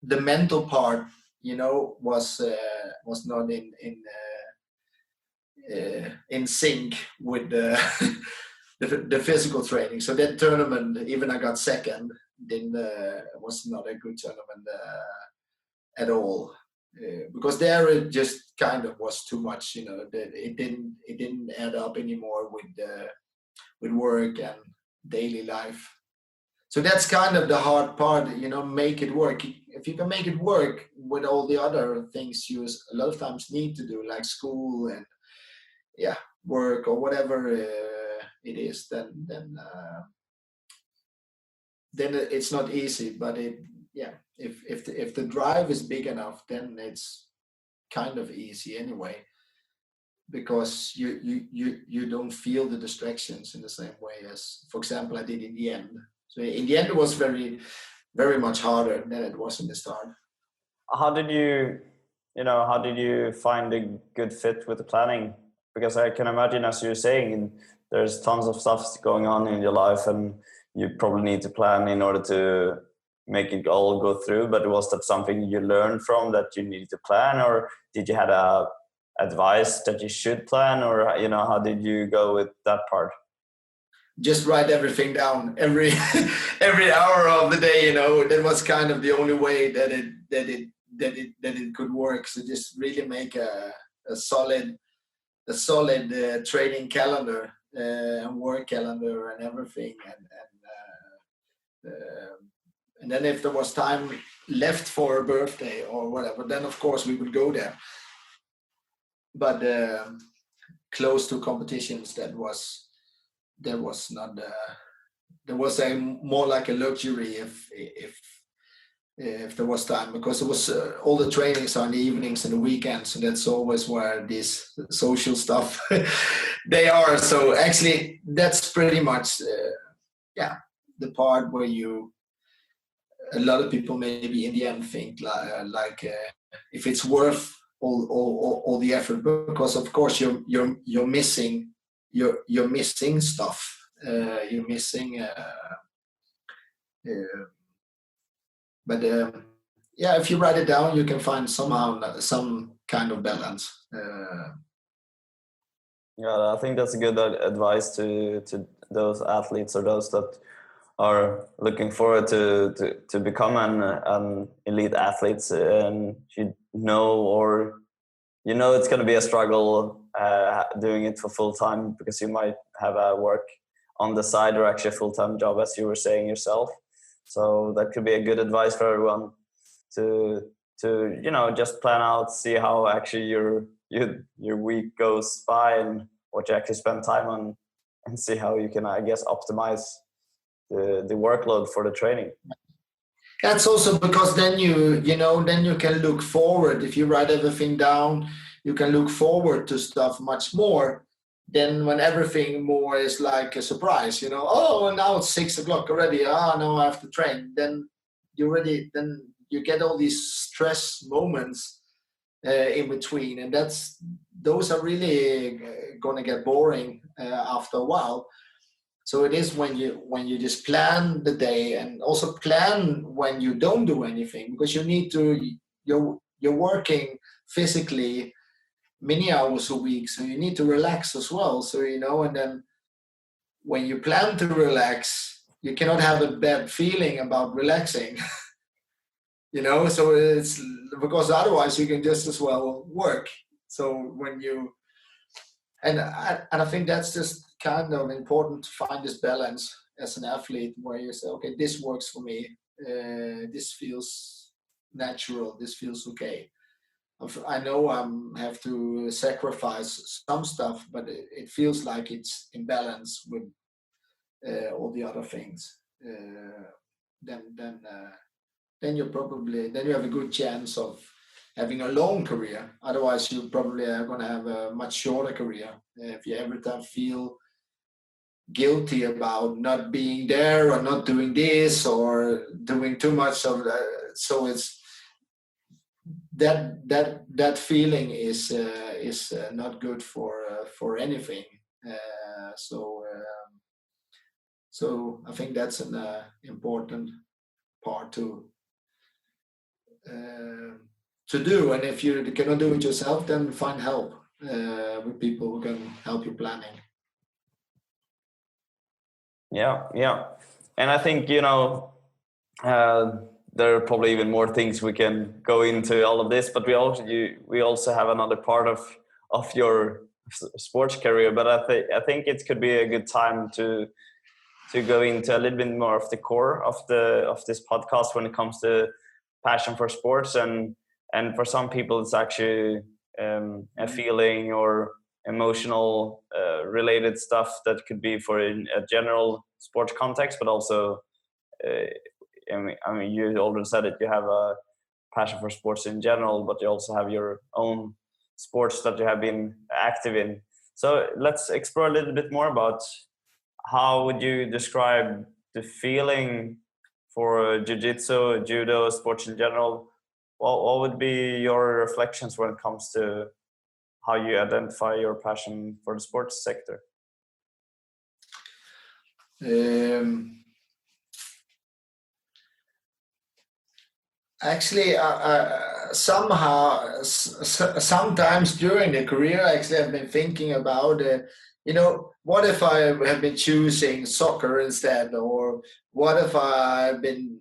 the mental part, was not in sync with the physical training. So that tournament, even I got second, was not a good tournament at all, because there it just kind of was too much. That it didn't add up anymore with work and daily life. So that's kind of the hard part, make it work. If you can make it work with all the other things you a lot of times need to do, like school and work or whatever it is, then it's not easy. But if the drive is big enough, then it's kind of easy anyway, because you don't feel the distractions in the same way as, for example, I did in the end. So in the end, it was very, very much harder than it was in the start. How did you find a good fit with the planning? Because I can imagine, as you're saying, there's tons of stuff going on in your life, and you probably need to plan in order to make it all go through. But was that something you learned from, that you needed to plan, or did you had a advice that you should plan, or how did you go with that part? Just write everything down every hour of the day. That was kind of the only way that it could work. So just really make a solid training calendar and work calendar and everything, and then if there was time left for a birthday or whatever, then of course we would go there. But close to competitions, that was not. There was a more like a luxury if there was time, because it was all the trainings are in the evenings and the weekends, and that's always where this social stuff they are. So actually, that's pretty much the part where a lot of people maybe in the end think like if it's worth all the effort, because of course you're missing stuff, you're missing but if you write it down, you can find somehow some kind of balance. I think that's a good advice to those athletes, or those that are looking forward to become an elite athletes, and it's going to be a struggle doing it for full time, because you might have a work on the side, or actually a full-time job, as you were saying yourself. So that could be a good advice for everyone to just plan out, see how actually your week goes by and what you actually spend time on, and see how you can, I guess, optimize the workload for the training. That's also because then you can look forward. If you write everything down, you can look forward to stuff much more than when everything more is like a surprise. Oh, now it's 6 o'clock already. No, I have to train. Then you get all these stress moments in between, and those are really gonna get boring after a while. So it is when you just plan the day, and also plan when you don't do anything, because you're working physically many hours a week, so you need to relax as well. So and then when you plan to relax, you cannot have a bad feeling about relaxing. So it's because otherwise you can just as well work. So and I think that's just kind of important to find this balance as an athlete, where you say, okay, this works for me, this feels natural, this feels okay. I know I have to sacrifice some stuff, but it feels like it's in balance with all the other things. Then you have a good chance of having a long career. Otherwise, you probably are going to have a much shorter career if you every time feel guilty about not being there, or not doing this, or doing too much of that. So it's that feeling is not good for anything. So I think that's an important part to do. And if you cannot do it yourself, then find help with people who can help you planning. Yeah. And I think, there are probably even more things we can go into all of this, but we also have another part of your sports career. But I think it could be a good time to to go into a little bit more of the core of this podcast when it comes to passion for sports, and for some people it's actually a feeling or emotional related stuff that could be for a general sports context, but also I mean you already said it, you have a passion for sports in general, but you also have your own sports that you have been active in. So let's explore a little bit more about how would you describe the feeling for jiu-jitsu, judo, sports in general. What would be your reflections when it comes to how you identify your passion for the sports sector? Actually, sometimes during the career, actually, I've been thinking about, what if I have been choosing soccer instead, or what if I've been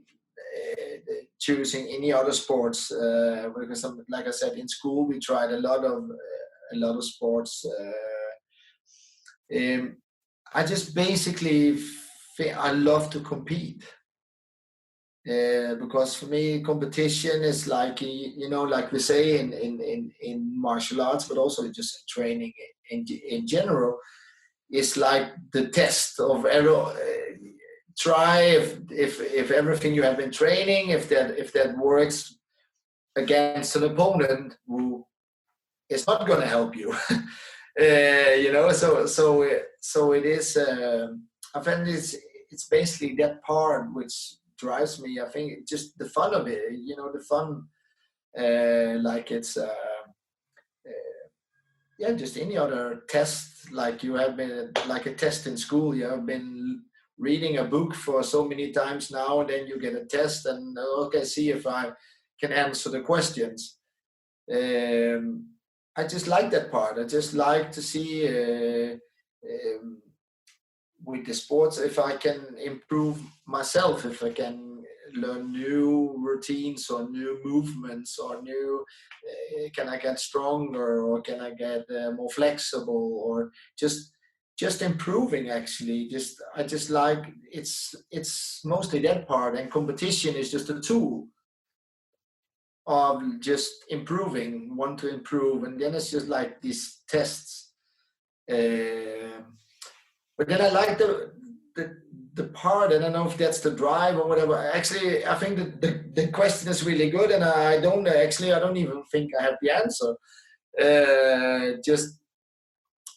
choosing any other sports? Because, like I said, in school we tried a lot of sports. I just basically I love to compete. Because for me, competition is like, like we say in martial arts, but also just training in general, is like the test of try if everything you have been training, if that works against an opponent who is not going to help you. So it is. I find it's basically that part which drives me. I think just the fun of it, the fun, like it's just any other test, like you have been, like a test in school, you have been reading a book for so many times now, and then you get a test and okay, see if I can answer the questions. I just like that part. I just like to see with the sports, if I can improve myself, if I can learn new routines or new movements or new, can I get stronger, or can I get more flexible, or just improving. Actually, I just like it's mostly that part, and competition is just a tool of just improving, want to improve, and then it's just like these tests. But then I like the part. I don't know if that's the drive or whatever. Actually, I think the question is really good, and I don't even think I have the answer.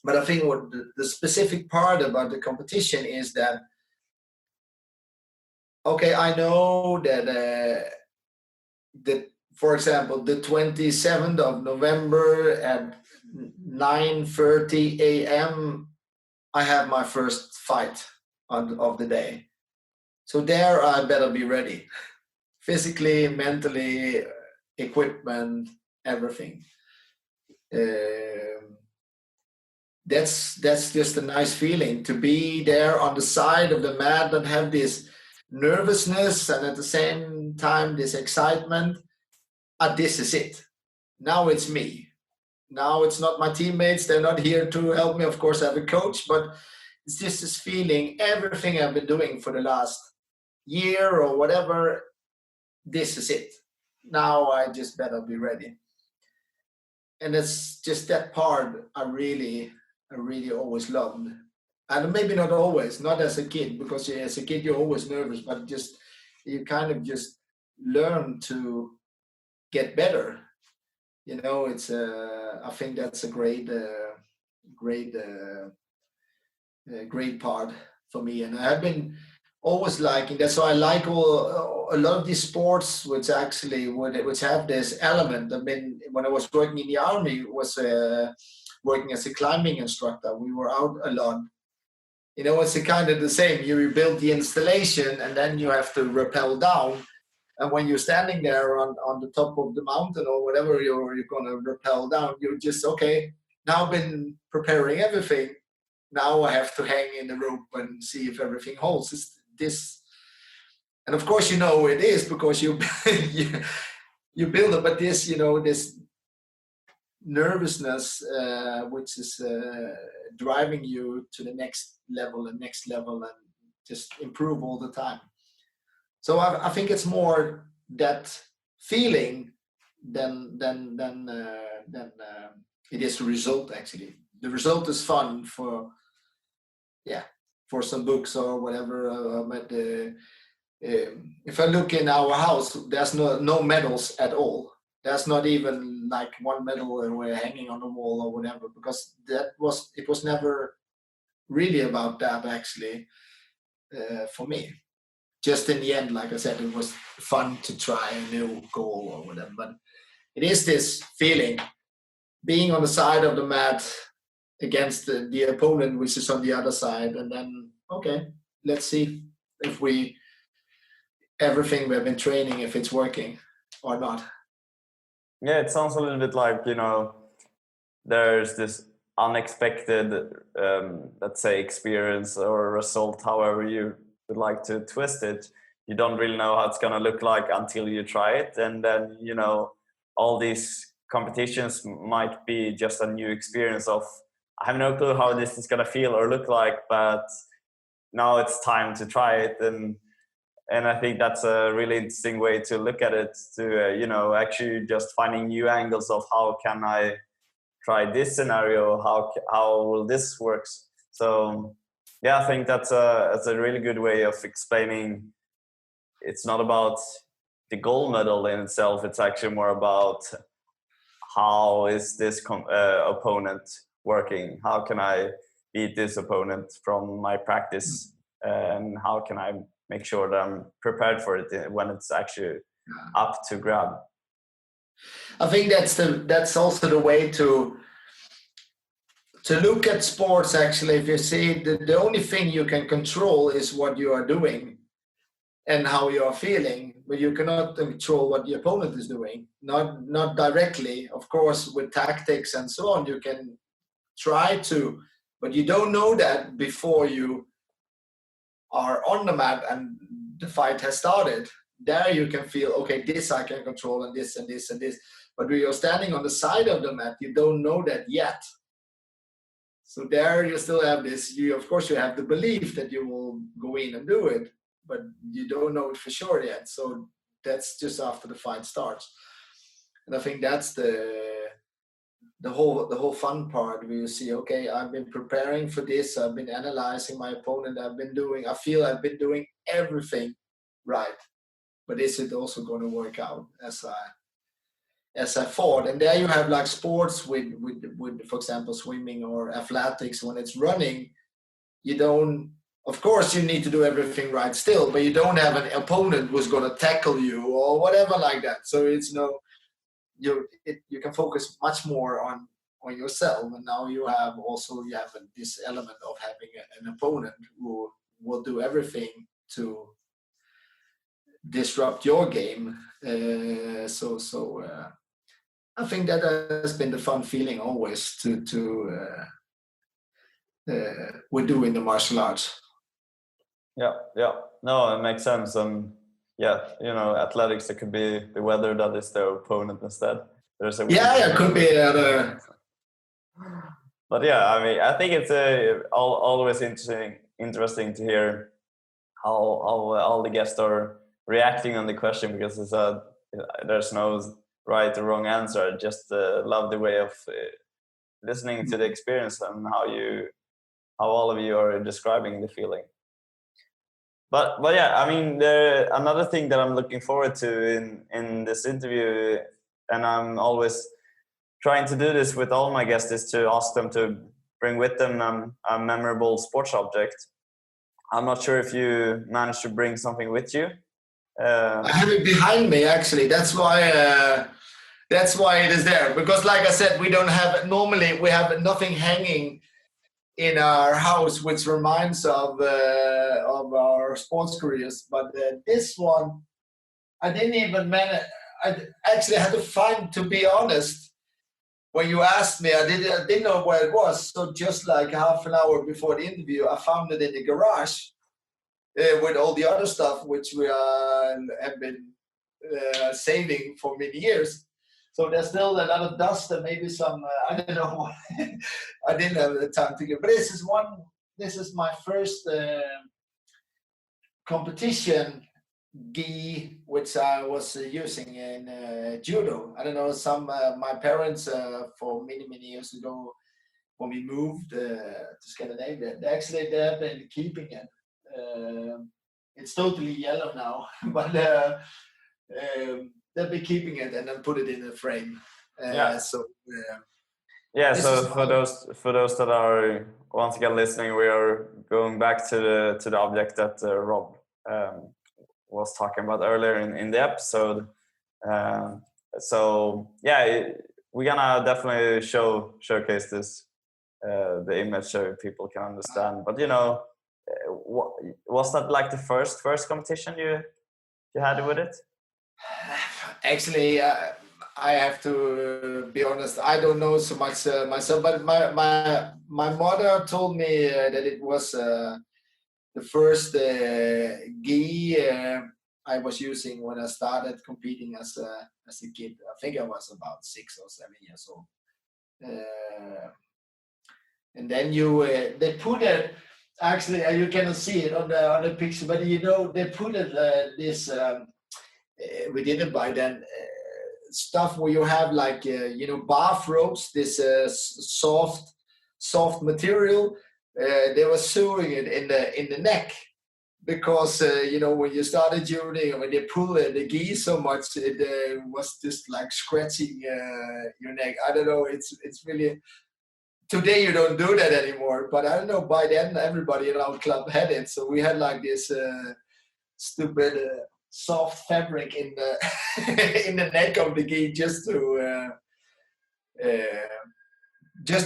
But I think what the specific part about the competition is that, okay, I know that for example, the 27th of November at 9:30 a.m. I have my first fight of the day. So there I better be ready. Physically, mentally, equipment, everything. That's just a nice feeling to be there on the side of the mat and have this nervousness and at the same time this excitement. This is it. Now it's me. Now it's not my teammates. They're not here to help me. Of course, I have a coach, but it's just this feeling, everything I've been doing for the last year or whatever, this is it. Now I just better be ready. And it's just that part I really always loved. And maybe not always, not as a kid, because as a kid you're always nervous, but just you kind of just learn to get better. It's I think that's a great part for me, and I've been always liking that. So I like a lot of these sports which have this element. I mean, when I was working in the army, was working as a climbing instructor. We were out a lot. It's a kind of the same. You build the installation, and then you have to rappel down. And when you're standing there on the top of the mountain or whatever you're going to rappel down, you're just, okay, now I've been preparing everything. Now I have to hang in the rope and see if everything holds. It's this. And of course, it is because you build it, but this, this nervousness, which is driving you to the next level and just improve all the time. So I think it's more that feeling than it is the result. Actually, the result is fun for some books or whatever. But if I look in our house, there's no medals at all. There's not even like one medal we're hanging on the wall or whatever, because it was never really about that actually for me. Just in the end, like I said, it was fun to try a new goal or whatever. But it is this feeling, being on the side of the mat against the opponent, which is on the other side, and then, okay, let's see if everything we've been training, if it's working or not. Yeah, it sounds a little bit like, there's this unexpected, let's say, experience or result, however you would like to twist it. You don't really know how it's going to look like until you try it. And then, all these competitions might be just a new experience of, I have no clue how this is going to feel or look like, but now it's time to try it. And I think that's a really interesting way to look at it, to, actually just finding new angles of how can I try this scenario, how will this work. So yeah, I think that's a really good way of explaining. It's not about the gold medal in itself. It's actually more about how is this opponent working? How can I beat this opponent from my practice? And how can I make sure that I'm prepared for it when it's actually up to grab? I think that's also the way to look at sports. Actually, if you see the only thing you can control is what you are doing and how you are feeling, but you cannot control what the opponent is doing. Not directly, of course, with tactics and so on. You can try to, but you don't know that before you are on the mat and the fight has started. There you can feel, okay, this I can control, and this and this and this. But when you're standing on the side of the mat, you don't know that yet. So there you still have this, of course you have the belief that you will go in and do it, but you don't know it for sure yet. So that's just after the fight starts. And I think that's the whole fun part, where you see, okay, I've been preparing for this, I've been analyzing my opponent, I feel I've been doing everything right. But is it also going to work out as I thought? And there you have like sports with for example, swimming or athletics. When it's running, of course you need to do everything right still, but you don't have an opponent who's going to tackle you or whatever like that. So it's you can focus much more on yourself. And now you have this element of having an opponent who will do everything to disrupt your game. I think that has been the fun feeling always to we do in the martial arts. Yeah. No, it makes sense. Athletics, it could be the weather that is their opponent instead. It could be other. But yeah, I mean, I think it's always interesting to hear how all the guests are reacting on the question, because there's no right or wrong answer. I just love the way of listening to the experience and how all of you are describing the feeling. But yeah, I mean, another thing that I'm looking forward to in this interview, and I'm always trying to do this with all my guests, is to ask them to bring with them a memorable sports object. I'm not sure if you managed to bring something with you. I have it behind me, actually. That's why it is there. Because like I said, normally we have nothing hanging in our house, which reminds of our sports careers. But this one, I didn't even manage. I actually had to find, to be honest, when you asked me, I didn't know where it was. So just like half an hour before the interview, I found it in the garage with all the other stuff, which we have been saving for many years. So there's still a lot of dust and maybe some, I don't know what. I didn't have the time to get. But this is my first competition gi which I was using in judo. I don't know, my parents for many years ago, when we moved to Scandinavia, they have been keeping it. It's totally yellow now, but they'll be keeping it and then put it in a frame. So so for those that are once again listening, we are going back to the object that Rob was talking about earlier in the episode. So yeah, we're gonna definitely showcase this the image so people can understand. But was that like the first competition you had with it? Actually, I have to be honest. I don't know so much myself, but my mother told me that it was the first gi I was using when I started competing as a kid. I think I was about 6 or 7 years old. And then they put it. Actually, you cannot see it on the picture, but they put it this. We didn't buy then stuff where you have like bath ropes, this soft material. They were sewing it in the neck because when you started judoing, when they pull the gi so much, it was just like scratching your neck. I don't know. It's really. Today you don't do that anymore, but I don't know. By then, everybody in our club had it, so we had like this stupid soft fabric in the in the neck of the gi just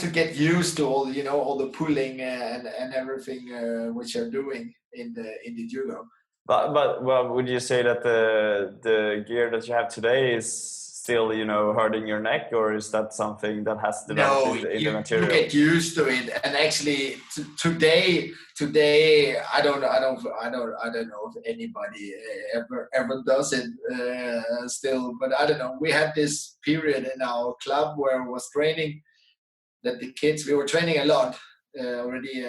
to get used to all the pulling and everything which you're doing in the judo. But well, would you say that the gear that you have today is still hurting your neck, or is that something that has developed in the material? You get used to it, and actually today I don't know if anybody ever does it still, but I don't know. We had this period in our club where I was training that we were training a lot already,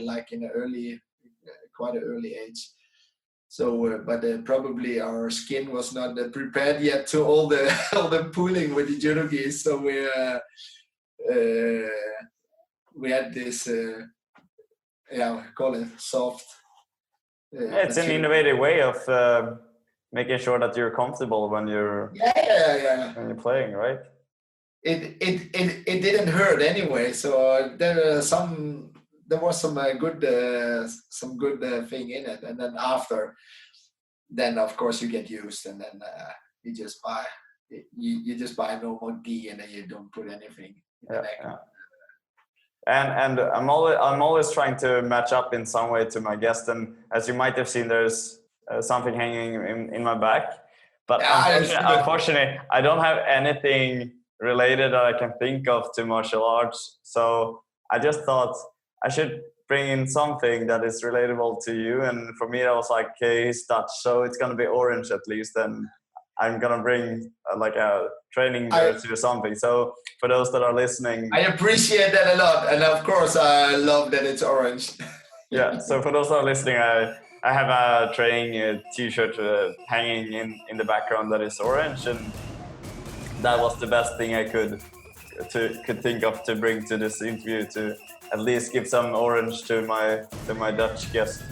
like in quite an early age. So, but probably our skin was not prepared yet to all the pulling with the judo gi. So we had this, call it soft. It's an innovative way of making sure that you're comfortable when you're when you're playing, right? It didn't hurt anyway. So there was some good thing in it, and then after, then of course you get used, and then you just buy normal gi, and then you don't put anything in the neck. And I'm always trying to match up in some way to my guest, and as you might have seen, there's something hanging in my back, but unfortunately I don't have anything related that I can think of to martial arts. So I just thought I should bring in something that is relatable to you. And for me, I was like, okay, he's Dutch, so it's going to be orange at least. And I'm going to bring like a training jersey or something. So for those that are listening. I appreciate that a lot. And of course, I love that it's orange. Yeah. So for those that are listening, I have a training t-shirt hanging in the background that is orange. And that was the best thing I could think of to bring to this interview, to at least give some orange to my Dutch guest.